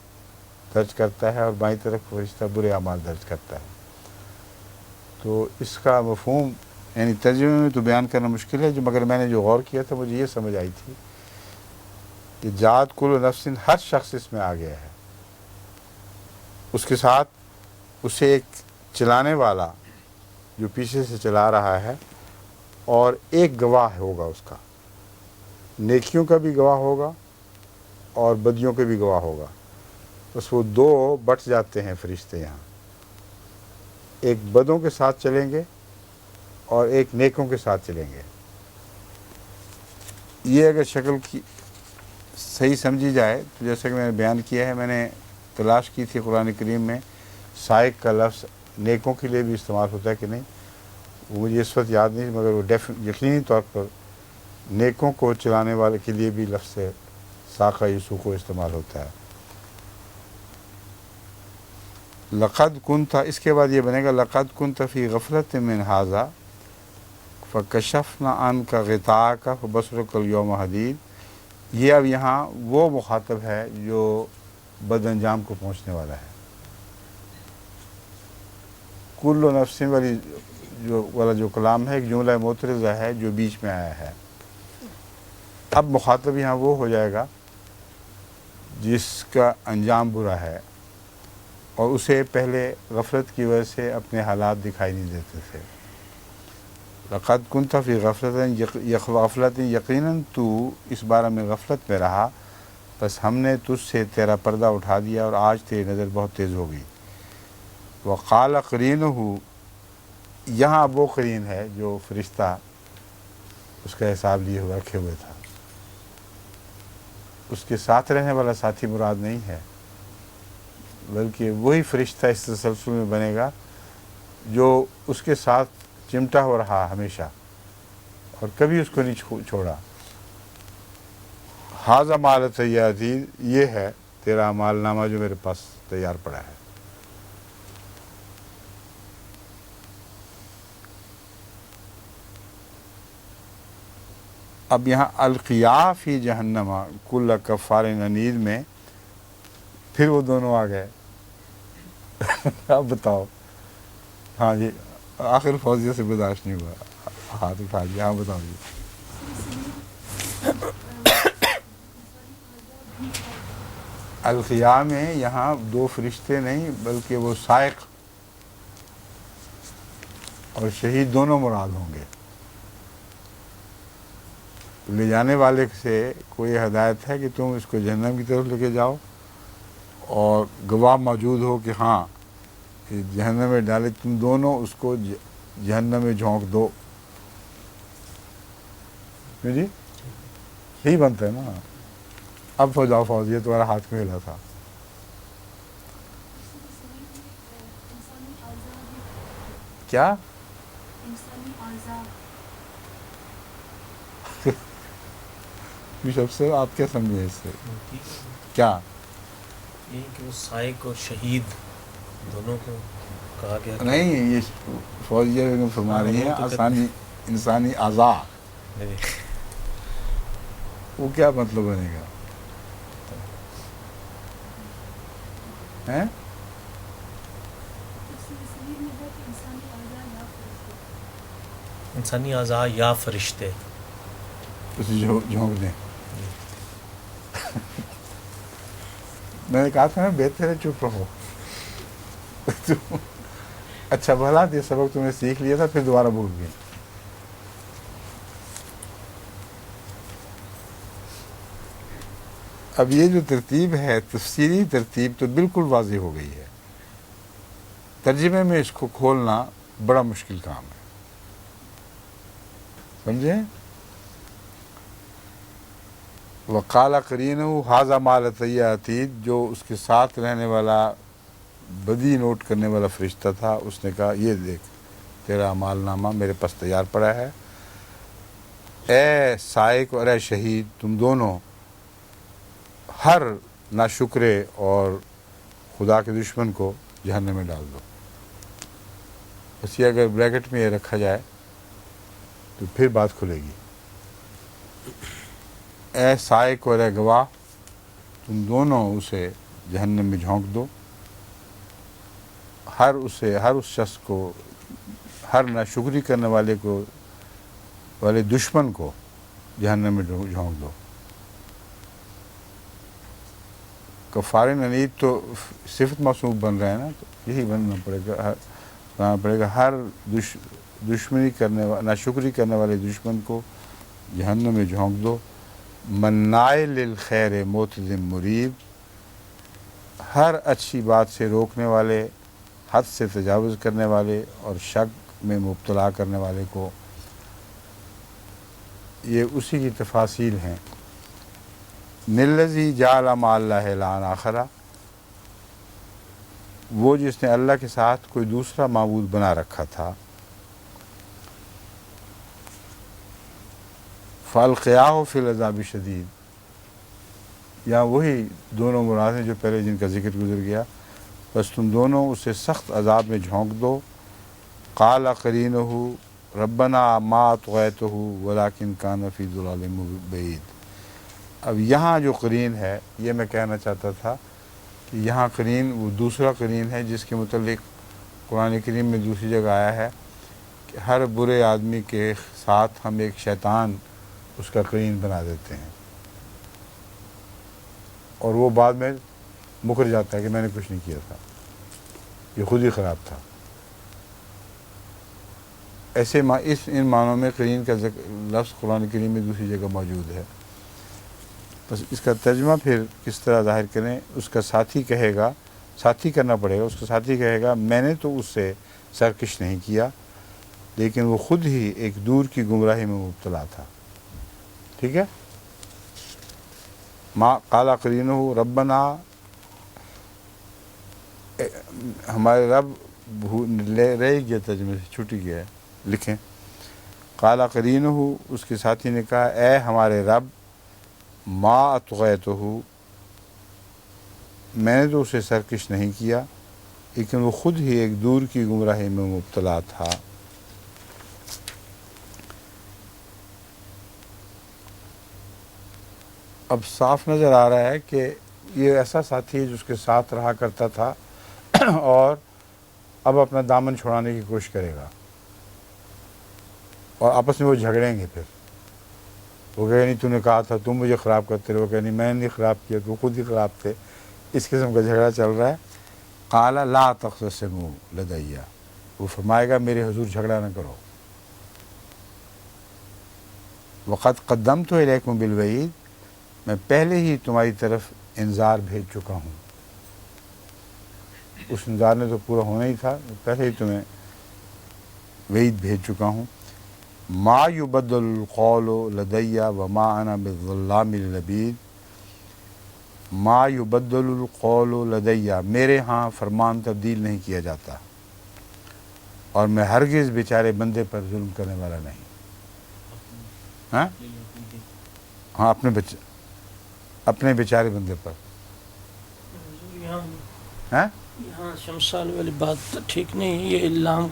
درج کرتا ہے اور بائیں طرف کا فرشتہ برے اعمال درج کرتا ہے. تو اس کا مفہوم یعنی ترجمے میں تو بیان کرنا مشکل ہے، جو مگر میں نے جو غور کیا تھا مجھے یہ سمجھ آئی تھی کہ جات کل نفس ہر شخص اس میں آ گیا ہے. اس کے ساتھ اسے ایک چلانے والا جو پیچھے سے چلا رہا ہے اور ایک گواہ ہوگا، اس کا نیکیوں کا بھی گواہ ہوگا اور بدیوں کے بھی گواہ ہوگا. بس وہ دو بٹ جاتے ہیں فرشتے یہاں، ایک بدوں کے ساتھ چلیں گے اور ایک نیکوں کے ساتھ چلیں گے. یہ اگر شکل کی صحیح سمجھی جائے تو جیسا کہ میں نے بیان کیا ہے، میں نے تلاش کی تھی قرآن کریم میں سائق کا لفظ نیکوں کے لیے بھی استعمال ہوتا ہے کہ نہیں. وہ مجھے اس وقت یاد نہیں، مگر وہ یقینی طور پر نیکوں کو چلانے والے کے لیے بھی لفظ ساقہ یسوع کو استعمال ہوتا ہے. لقد کنت، اس کے بعد یہ بنے گا لقد کنت فی غفلت من ھذا فکشفنا عنک غطاءک فبصرک اليوم حدید. یہ اب یہاں وہ مخاطب ہے جو بد انجام کو پہنچنے والا ہے. کل نفس والا جو کلام ہے ایک جملہ معترضہ ہے جو بیچ میں آیا ہے. اب مخاطب یہاں وہ ہو جائے گا جس کا انجام برا ہے اور اسے پہلے غفلت کی وجہ سے اپنے حالات دکھائی نہیں دیتے تھے. لقد کنت فی غفلت، یقیناً تو اس بارے میں غفلت میں رہا، بس ہم نے تجھ سے تیرا پردہ اٹھا دیا اور آج تیری نظر بہت تیز ہو گئی. وقال قرینہ، یہاں اب وہ قرین ہے جو فرشتہ اس کا حساب لیے ہوئے رکھے ہوئے تھا. اس کے ساتھ رہنے والا ساتھی مراد نہیں ہے، بلکہ وہی فرشتہ اس تسلسل میں بنے گا جو اس کے ساتھ چمٹا ہو رہا ہمیشہ اور کبھی اس کو نہیں چھوڑا. ھذا مال سیئاتی، یہ ہے تیرا اعمال نامہ جو میرے پاس تیار پڑا ہے. اب یہاں القیا فی جہنم کل کفار عنید میں پھر وہ دونوں آ گئے. اب بتاؤ. ہاں جی، آخر فوزیہ سے برداشت نہیں ہوا، ہاتھ اٹھا دیا. ہاں بتاؤ جی. القیا میں یہاں دو فرشتے نہیں بلکہ وہ سائق اور شہید دونوں مراد ہوں گے. لے جانے والے سے کوئی ہدایت ہے کہ تم اس کو جہنم کی طرف لے کے جاؤ اور گواہ موجود ہو کہ ہاں جہنم میں ڈالے، تم دونوں اس کو جہنم میں جھونک دو. جی یہی بنتا ہے نا. اب ہو جاؤ فوزیہ، تمہارا ہاتھ کو ہلا تھا. کیا بشپ سے آپ کیا سمجھے اس سے؟ کیا یہ کہ وہ سائق اور شہید دونوں کو کہا گیا؟ نہیں، یہ فوزیہ فرما رہی ہیں انسانی اعضاء. وہ کیا مطلب بنے گا؟ ہیں انسانی اعضاء یا فرشتے. اسے جھونک دیں. میں نے کہا تھا نا بہتر ہے چپ رہو. اچھا بھلا یہ سبق تم نے سیکھ لیا تھا پھر دوبارہ بھول گئے. اب یہ جو ترتیب ہے تفسیری ترتیب تو بالکل واضح ہو گئی ہے. ترجمے میں اس کو کھولنا بڑا مشکل کام ہے. سمجھے؟ وقال قرینہ ھذا ما لدی عتید، جو اس کے ساتھ رہنے والا بدی نوٹ کرنے والا فرشتہ تھا، اس نے کہا یہ دیکھ تیرا اعمال نامہ میرے پاس تیار پڑا ہے. اے سائق اور اے شہید، تم دونوں ہر ناشکرے اور خدا کے دشمن کو جہنم میں ڈال دو. بس یہ اگر بریکٹ میں یہ رکھا جائے تو پھر بات کھلے گی. اے سائق اور اے گواہ، تم دونوں اسے جہنم میں جھونک دو. ہر اس شخص کو، ہر ناشکری کرنے والے دشمن کو جہنم میں جھونک دو. کفار عنید تو صفت موصوف بن رہا ہے نا، تو یہی بننا پڑے گا. ہر دشمنی کرنے ناشکری کرنے والے دشمن کو جہنم میں جھونک دو. مناع للخیر معتد مریب، ہر اچھی بات سے روکنے والے، حد سے تجاوز کرنے والے اور شک میں مبتلا کرنے والے کو. یہ اسی کی تفاصیل ہیں. نلذی جعل مع اللہ الہا آخر، وہ جس نے اللہ کے ساتھ کوئی دوسرا معبود بنا رکھا تھا. فالقیاہ فی العذاب شدید، یا وہی دونوں مراد ہیں جو پہلے جن کا ذکر گزر گیا. بس تم دونوں اسے سخت عذاب میں جھونک دو. قال قرینہ ربنا ما اطغیتہ ولکن کان فی ضلال بعید. اب یہاں جو قرین ہے، یہ میں کہنا چاہتا تھا کہ یہاں قرین وہ دوسرا قرین ہے جس کے متعلق قرآن کریم میں دوسری جگہ آیا ہے کہ ہر برے آدمی کے ساتھ ہم ایک شیطان اس کا قرین بنا دیتے ہیں، اور وہ بعد میں مکر جاتا ہے کہ میں نے کچھ نہیں کیا تھا، یہ خود ہی خراب تھا. ایسے ان معنوں میں قرین کا لفظ قرآن کریم میں دوسری جگہ موجود ہے. بس اس کا ترجمہ پھر کس طرح ظاہر کریں، اس کا ساتھی کہے گا، ساتھی کرنا پڑے گا. اس کا ساتھی کہے گا میں نے تو اس سے سرکش نہیں کیا، لیکن وہ خود ہی ایک دور کی گمراہی میں مبتلا تھا. ٹھیک ہے. ما قال قرینہ ربنا، ہمارے رب رہ گیا ترجمے سے چھوٹ گیا ہے، لکھیں. قال قرینہ، اس کے ساتھی نے کہا اے ہمارے رب، ما اطغیتہ، میں نے تو اسے سرکش نہیں کیا، لیکن وہ خود ہی ایک دور کی گمراہی میں مبتلا تھا. اب صاف نظر آ رہا ہے کہ یہ ایسا ساتھی ہے جو اس کے ساتھ رہا کرتا تھا اور اب اپنا دامن چھڑانے کی کوشش کرے گا، اور آپس میں وہ جھگڑیں گے. پھر وہ کہے نہیں تو نے کہا تھا تم مجھے خراب کرتے رہے، وہ کہے نہیں میں نے نہیں خراب کیا، تو خود ہی خراب تھے. اس قسم کا جھگڑا چل رہا ہے. قال لا تختصموا لدی، وہ فرمائے گا میرے حضور جھگڑا نہ کرو. وقد قدمت الیکم بالوعید، میں پہلے ہی تمہاری طرف انذار بھیج چکا ہوں. اس انذار نے تو پورا ہونا ہی تھا، پہلے ہی تمہیں وعید بھیج چکا ہوں. ما یبدل القول لدی وما انا بظلام للعبید، ما یبدل القول لدی، میرے ہاں فرمان تبدیل نہیں کیا جاتا، اور میں ہرگز بیچارے بندے پر ظلم کرنے والا نہیں. ہاں اپنے بیچارے بندے پر. یہاں شمسال والی بات ٹھیک نہیں ہے. یہ لام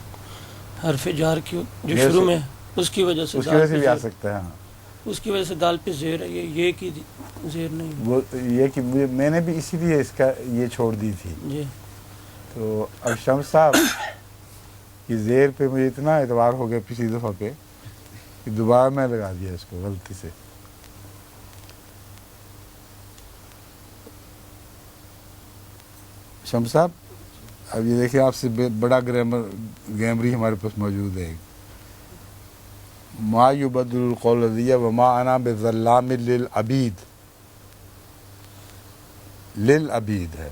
حرف جار کی جو شروع میں اس کی وجہ سے بھی آ سکتا ہے. ہاں اس کی وجہ سے دال پہ زیر ہے، یہ کی زیر نہیں ہے۔ وہ یہ کہ میں نے بھی اسی لیے اس کا یہ چھوڑ دی تھی. جی تو اب شمس صاحب کی زیر پہ مجھے اتنا اعتبار ہو گیا پچھلی دفعہ پہ کہ دوبارہ میں لگا دیا اس کو غلطی سے. شمس صاحب اب یہ دیکھیں آپ سے بڑا گرامری ہمارے پاس موجود ہے. ما یبدل القول لدی وما انا بظلام للعبید. للعبید ہے،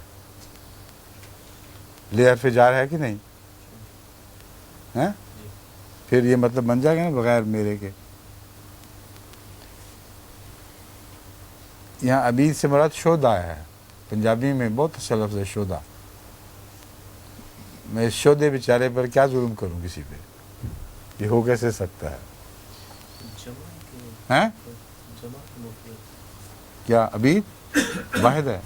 لے حرف جار ہے کہ نہیں؟ ہیں؟ پھر یہ مطلب بن جائے گا نا بغیر میرے کے. یہاں عبید سے مراد شودا ہے. پنجابی میں بہت اچھا لفظ ہے شودا. میں اس شودے بیچارے پر کیا ظلم کروں کسی پہ؟ یہ ہو کیسے سکتا ہے؟ ہیں؟ کیا عبید واحد ہے؟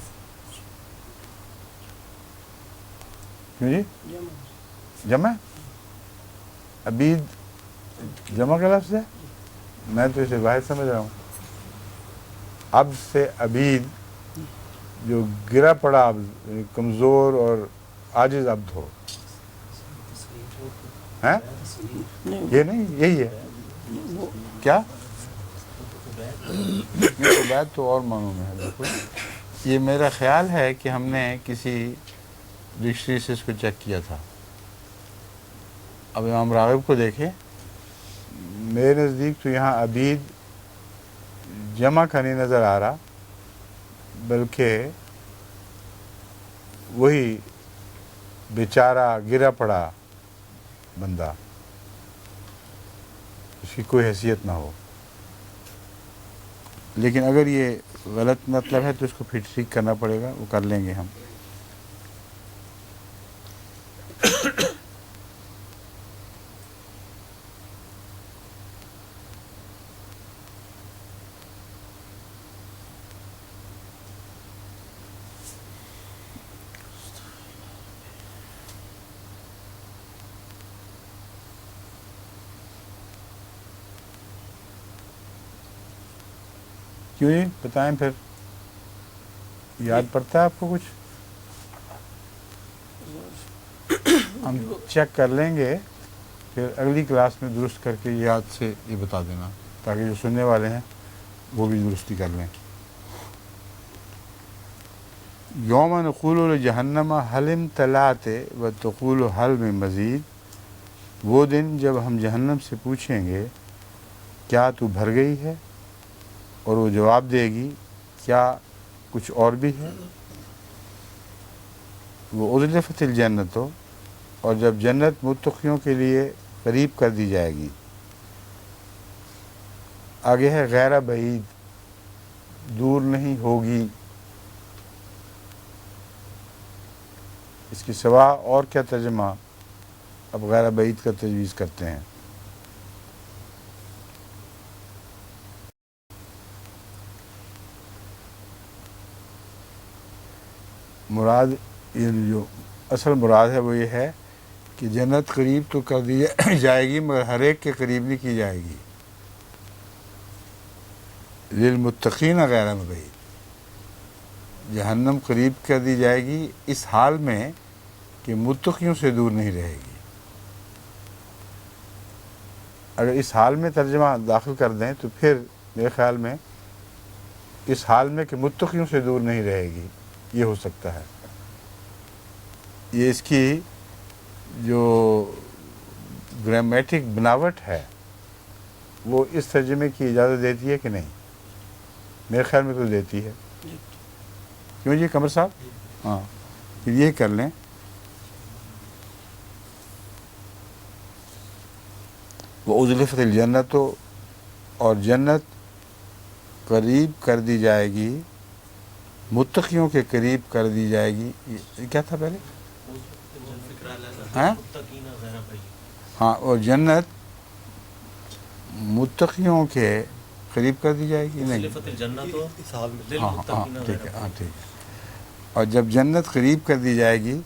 کیوں جی؟ جمع؟ عبید جمع کا لفظ ہے؟ میں تو اسے واحد سمجھ رہا ہوں. عبد سے عبید جو گرا پڑا عبد، کمزور اور عاجز عبد ہو. ہیں؟ یہ نہیں، یہی ہے کیا؟ عبید تو اور معنوں میں ہے بالکل. یہ میرا خیال ہے کہ ہم نے کسی ڈکشنری سے اس کو چیک کیا تھا. اب امام راغب کو دیکھیں، میرے نزدیک تو یہاں عبید جمع کا نہیں نظر آ رہا، بلکہ وہی بیچارہ گرا پڑا بندہ، اس کی کوئی حیثیت نہ ہو. لیکن اگر یہ غلط مطلب ہے تو اس کو پھر ٹھیک کرنا پڑے گا، وہ کر لیں گے ہم. کیوں جی بتائیں پھر، یاد پڑتا ہے آپ کو کچھ؟ ہم چیک کر لیں گے، پھر اگلی کلاس میں درست کر کے یاد سے یہ بتا دینا، تاکہ جو سننے والے ہیں وہ بھی درستی کر لیں. یوم نقول لجہنم حل امتلأت وتقول حل من مزید. وہ دن جب ہم جہنم سے پوچھیں گے کیا تو بھر گئی ہے، اور وہ جواب دے گی کیا کچھ اور بھی ہے. وہ ازلفت الجنت، اور جب جنت متقیوں کے لیے قریب کر دی جائے گی. آگے ہے غیر بعید، دور نہیں ہوگی. اس کے سوا اور کیا ترجمہ اب غیر بعید کا تجویز کرتے ہیں؟ مراد جو اصل مراد ہے وہ یہ ہے کہ جنت قریب تو کر دی جائے گی، مگر ہر ایک کے قریب نہیں کی جائے گی. للمتقین غیر بعید، جہنم قریب کر دی جائے گی اس حال میں کہ متقیوں سے دور نہیں رہے گی. اگر اس حال میں ترجمہ داخل کر دیں تو پھر میرے خیال میں اس حال میں کہ متقیوں سے دور نہیں رہے گی یہ ہو سکتا ہے. یہ اس کی جو گرامیٹک بناوٹ ہے وہ اس ترجمے کی اجازت دیتی ہے کہ نہیں؟ میرے خیال میں تو دیتی ہے. کیوں جی قمر صاحب؟ ہاں پھر یہ کر لیں. وہ ازلفت الجنت، اور جنت قریب کر دی جائے گی، متقیوں کے قریب کر دی جائے گی. یہ کیا تھا پہلے؟ ہاں ہاں، اور جنت متقیوں کے قریب کر دی جائے گی. نہیں ہاں ہاں ٹھیک ہے، ہاں ٹھیک ہے. اور جب جنت قریب کر دی جائے گی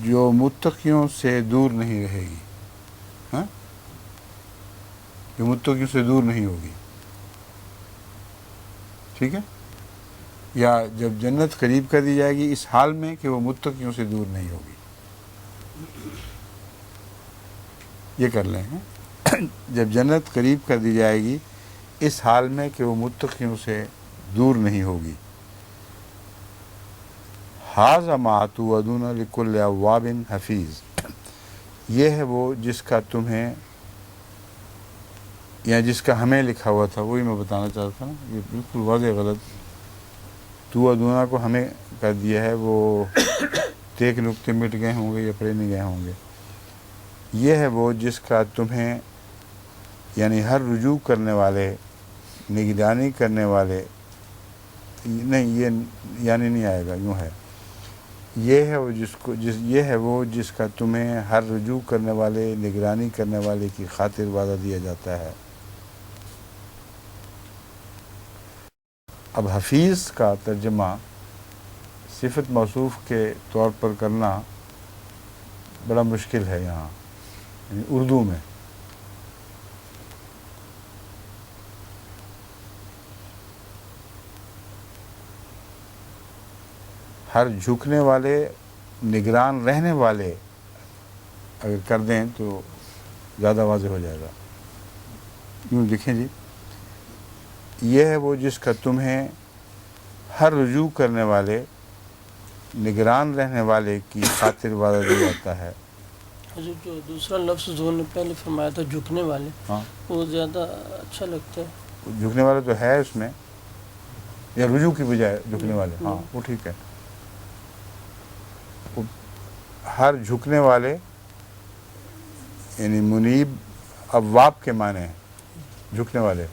جو متقیوں سے دور نہیں رہے گی. ہاں جو متقیوں سے دور نہیں ہوگی. ٹھیک ہے؟ یا جب جنت قریب کر دی جائے گی اس حال میں کہ وہ متقیوں سے دور نہیں ہوگی. یہ کر لیں ہیں. جب جنت قریب کر دی جائے گی اس حال میں کہ وہ متقیوں سے دور نہیں ہوگی. ھذا ما توعدون لکل اواب حفیظ. یہ ہے وہ جس کا تمہیں یا جس کا ہمیں لکھا ہوا تھا. وہی میں بتانا چاہتا تھا نا, یہ بالکل واضح غلط. توعدون کو ہمیں کر دیا ہے, وہ ایک نقطے مٹ گئے ہوں گے یا پڑے نہیں گئے ہوں گے. یہ ہے وہ جس کا تمہیں یعنی ہر رجوع کرنے والے, نگرانی کرنے والے, نہیں یہ یعنی نہیں آئے گا, یوں ہے. یہ ہے وہ یہ ہے وہ جس کا تمہیں ہر رجوع کرنے والے, نگرانی کرنے والے کی خاطر وعدہ دیا جاتا ہے. اب حفیظ کا ترجمہ صفت موصوف کے طور پر کرنا بڑا مشکل ہے یہاں, یعنی اردو میں. ہر جھکنے والے, نگران رہنے والے اگر کر دیں تو زیادہ واضح ہو جائے گا. یوں لکھیں جی, یہ ہے وہ جس کا تمہیں ہر رجوع کرنے والے, نگران رہنے والے کی خاطر وعدہ دیا جاتا ہے. حضرت جو دوسرا لفظ جو نے پہلے فرمایا تھا جھکنے والے, ہاں, وہ زیادہ اچھا لگتا ہے. جھکنے والے تو ہے اس میں, یا رجوع کی بجائے جھکنے والے, ہاں وہ ٹھیک ہے. ہر جھکنے والے یعنی منیب اواب کے معنی ہیں جھکنے والے.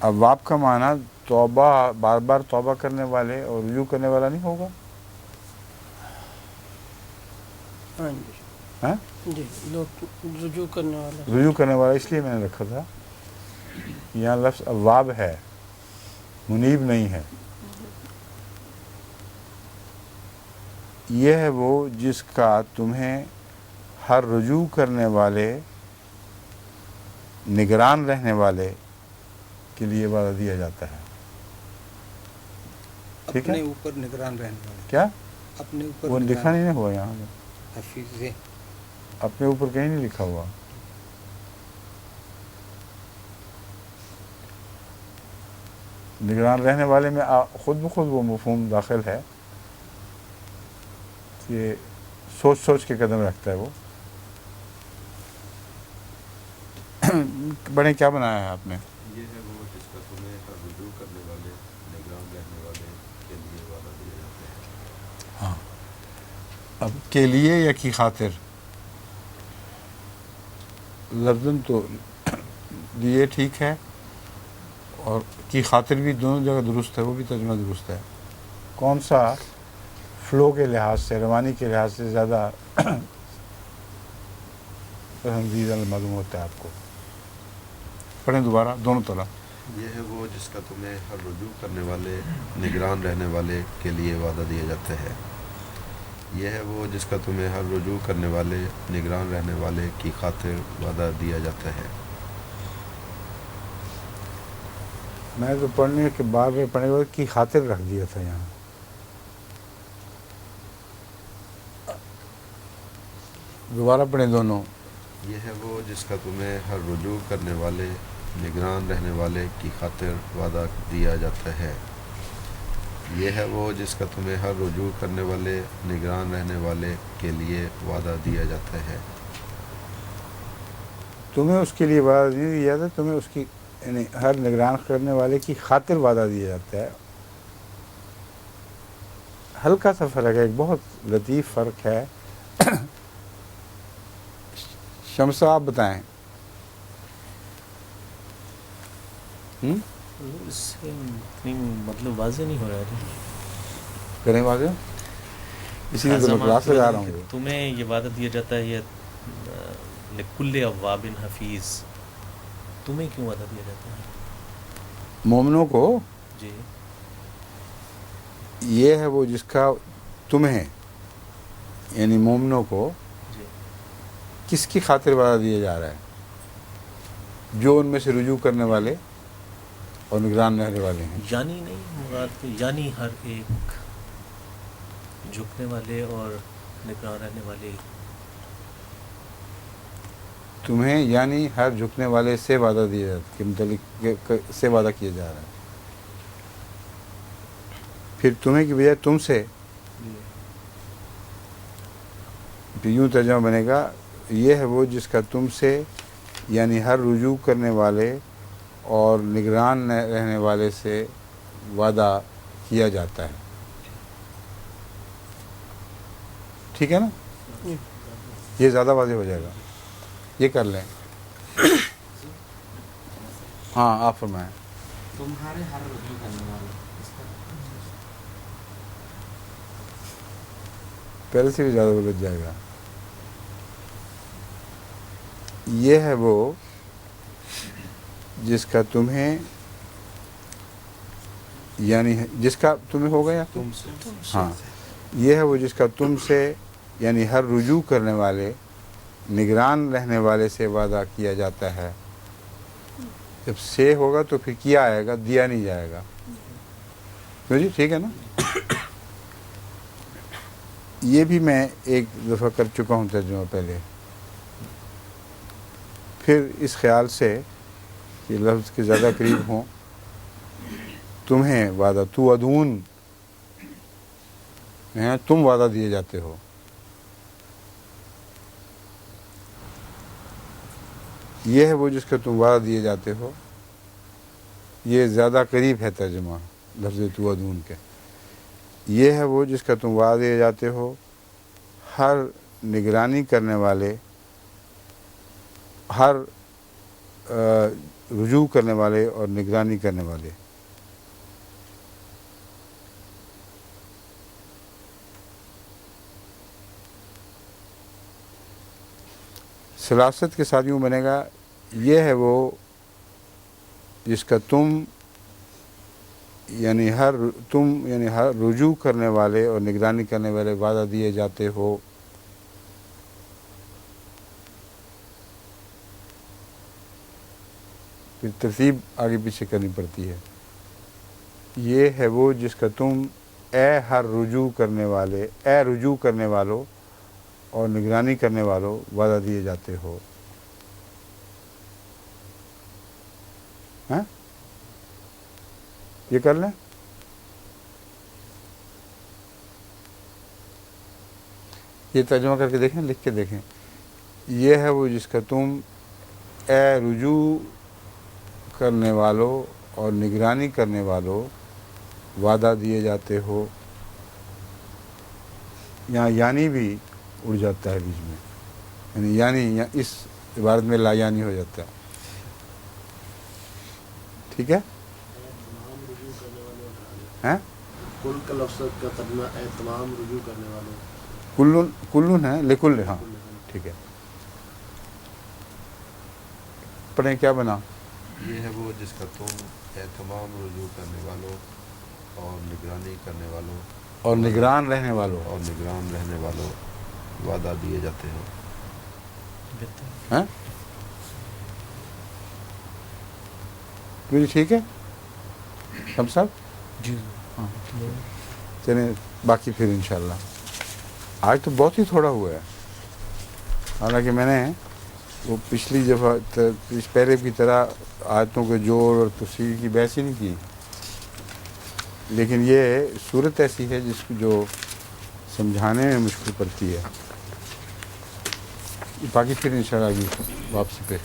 اواب کا معنی توبہ, بار بار توبہ کرنے والے اور رجوع کرنے والا نہیں ہوگا؟ ہاں جی, ہاں جی لوگ رجوع کرنے والا. رجوع کرنے والا اس لیے میں نے رکھا تھا. یہاں لفظ اواب ہے, منیب نہیں ہے. یہ ہے وہ جس کا تمہیں ہر رجوع کرنے والے, نگران رہنے والے کے لیے وعدہ دیا جاتا ہے. ٹھیک ہے, اپنے اوپر نگران رہنے والے. کیا اپنے اوپر وہ لکھا نہیں ہوا یہاں, حفیظ. اپنے اوپر کہیں نہیں لکھا ہوا. نگران رہنے والے میں خود بخود وہ مفہوم داخل ہے کہ سوچ سوچ کے قدم رکھتا ہے وہ. بڑے کیا بنایا ہے آپ نے؟ یہ ہے وہ جس کا تمہیں ہر رجوع کرنے والے, نگران رہنے والے کے لیے وعدہ دیا جاتا ہے. ہاں, اب کے لیے یا کی خاطر, لفظاً تو لیے ٹھیک ہے اور کی خاطر بھی دونوں جگہ درست ہے, وہ بھی ترجمہ درست ہے. کون سا فلو کے لحاظ سے, روانی کے لحاظ سے زیادہ پسندیدہ معلوم ہوتا ہے آپ کو؟ پڑھیں دوبارہ دونوں طرح. یہ ہے وہ جس کا تمہیں ہر رجوع کرنے والے, نگران رہنے والے کے لیے وعدہ دیا جاتا ہے. یہ ہے وہ جس کا تمہیں ہر رجوع کرنے والے, نگران رہنے والے کی خاطر وعدہ دیا جاتا ہے. میں تو پڑھنے کے بعد میں پڑھنے کے بعد کی خاطر رکھ دیا تھا یہاں. دوبارہ پڑھیں دونوں. یہ ہے وہ جس کا تمہیں ہر رجوع کرنے والے, نگران رہنے والے کی خاطر وعدہ دیا جاتا ہے. یہ ہے وہ جس کا تمہیں ہر رجوع کرنے والے, نگران رہنے والے کے لیے وعدہ دیا جاتا ہے. تمہیں اس کے لیے وعدہ نہیں دیا جاتا, تمہیں اس کی یعنی ہر نگران کرنے والے کی خاطر وعدہ دیا جاتا ہے. ہلکا سا فرق ہے, ایک بہت لطیف فرق ہے. شمس آپ بتائیں. اس سے مطلب واضح نہیں ہو رہا ہے. کریں واضح, اسی لیے تو میں کلاس لگا رہا ہوں. تمہیں یہ وعدہ دیا جاتا ہے یہ لکل اواب حفیظ, تمہیں کیوں وعدہ دیا جاتا ہے؟ مومنوں کو جی, یہ ہے وہ جس کا تمہیں یعنی مومنوں کو جی, کس کی خاطر وعدہ دیا جا رہا ہے؟ جو ان میں سے رجوع کرنے والے اور نگران رہنے والے ہیں. یعنی نہیں مراد یعنی ہر ایک جھکنے والے اور نگران رہنے والے. تمہیں یعنی ہر جھکنے والے سے وعدہ دیا جاتا کے متعلق سے وعدہ کیا جا رہا ہے. پھر تمہیں کی بجائے تم سے، پھر یوں ترجمہ بنے گا یہ ہے وہ جس کا تم سے یعنی ہر رجوع کرنے والے اور نگران رہنے والے سے وعدہ کیا جاتا ہے. ٹھیک ہے نا؟ یہ زیادہ واضح ہو جائے گا. یہ کر لیں. ہاں آپ فرمائیں. تمہارے ہر رجوع کرنے والے اس کا پہلے سے بھی زیادہ غلط جائے گا. یہ ہے وہ جس کا تمہیں یعنی جس کا تمہیں ہو گیا. تم سے ہاں یہ ہے وہ جس کا تم سے یعنی ہر رجوع کرنے والے نگران رہنے والے سے وعدہ کیا جاتا ہے. جب سے ہوگا تو پھر کیا آئے گا، دیا نہیں جائے گا. جی ٹھیک ہے نا؟ یہ بھی میں ایک دفعہ کر چکا ہوں ترجمہ پہلے. پھر اس خیال سے کہ لفظ کے زیادہ قریب ہوں، تمہیں وعدہ تو ادون ہیں، تم وعدہ دیے جاتے ہو. یہ ہے وہ جس کا تم وعدہ دیے جاتے ہو. یہ زیادہ قریب ہے ترجمہ لفظ تو ادون کے. یہ ہے وہ جس کا تم وعدہ دیے جاتے ہو، ہر نگرانی کرنے والے، ہر رجوع کرنے والے اور نگرانی کرنے والے. سلاست کے ساتھ یوں بنے گا یہ ہے وہ جس کا تم یعنی ہر رجوع کرنے والے اور نگرانی کرنے والے وعدہ دیے جاتے ہو. پھر ترتیب آگے پیچھے کرنی پڑتی ہے. یہ ہے وہ جس کا تم ہر رجوع کرنے والے، رجوع کرنے والوں اور نگرانی کرنے والوں وعدہ دیے جاتے ہو. ہاں یہ کر لیں. یہ ترجمہ کر کے دیکھیں، لکھ کے دیکھیں. یہ ہے وہ جس کا تم رجوع کرنے والوں اور نگرانی کرنے والوں وعدہ دیے جاتے ہو. یہاں یعنی بھی اڑ جاتا ہے بیچ میں، یعنی اس عبارت میں لا یعنی ہو جاتا ہے. ٹھیک ہے؟ ہیں کل کا لفظ کا ترجمہ ہے تمام رجوع کرنے والوں. کلن ہے لکل. ہاں ٹھیک ہے. پڑھیں کیا بنا. یہ ہے وہ جس کا تم تمام رجوع کرنے والوں اور نگرانی کرنے والوں اور نگران رہنے والوں وعدہ دیے جاتے ہو. ہیں ٹھیک ہے ہم سب. جی ہاں چلیں باقی پھر انشاءاللہ. آج تو بہت ہی تھوڑا ہوا ہے، حالانکہ میں نے وہ پچھلی دفعہ پہلے کی طرح آیتوں کے جوڑ اور تفصیل کی بحث ہی نہیں کی. لیکن یہ صورت ایسی ہے جس کو جو سمجھانے میں مشکل پڑتی ہے. باقی پھر انشاءاللہ آگے واپسی پہ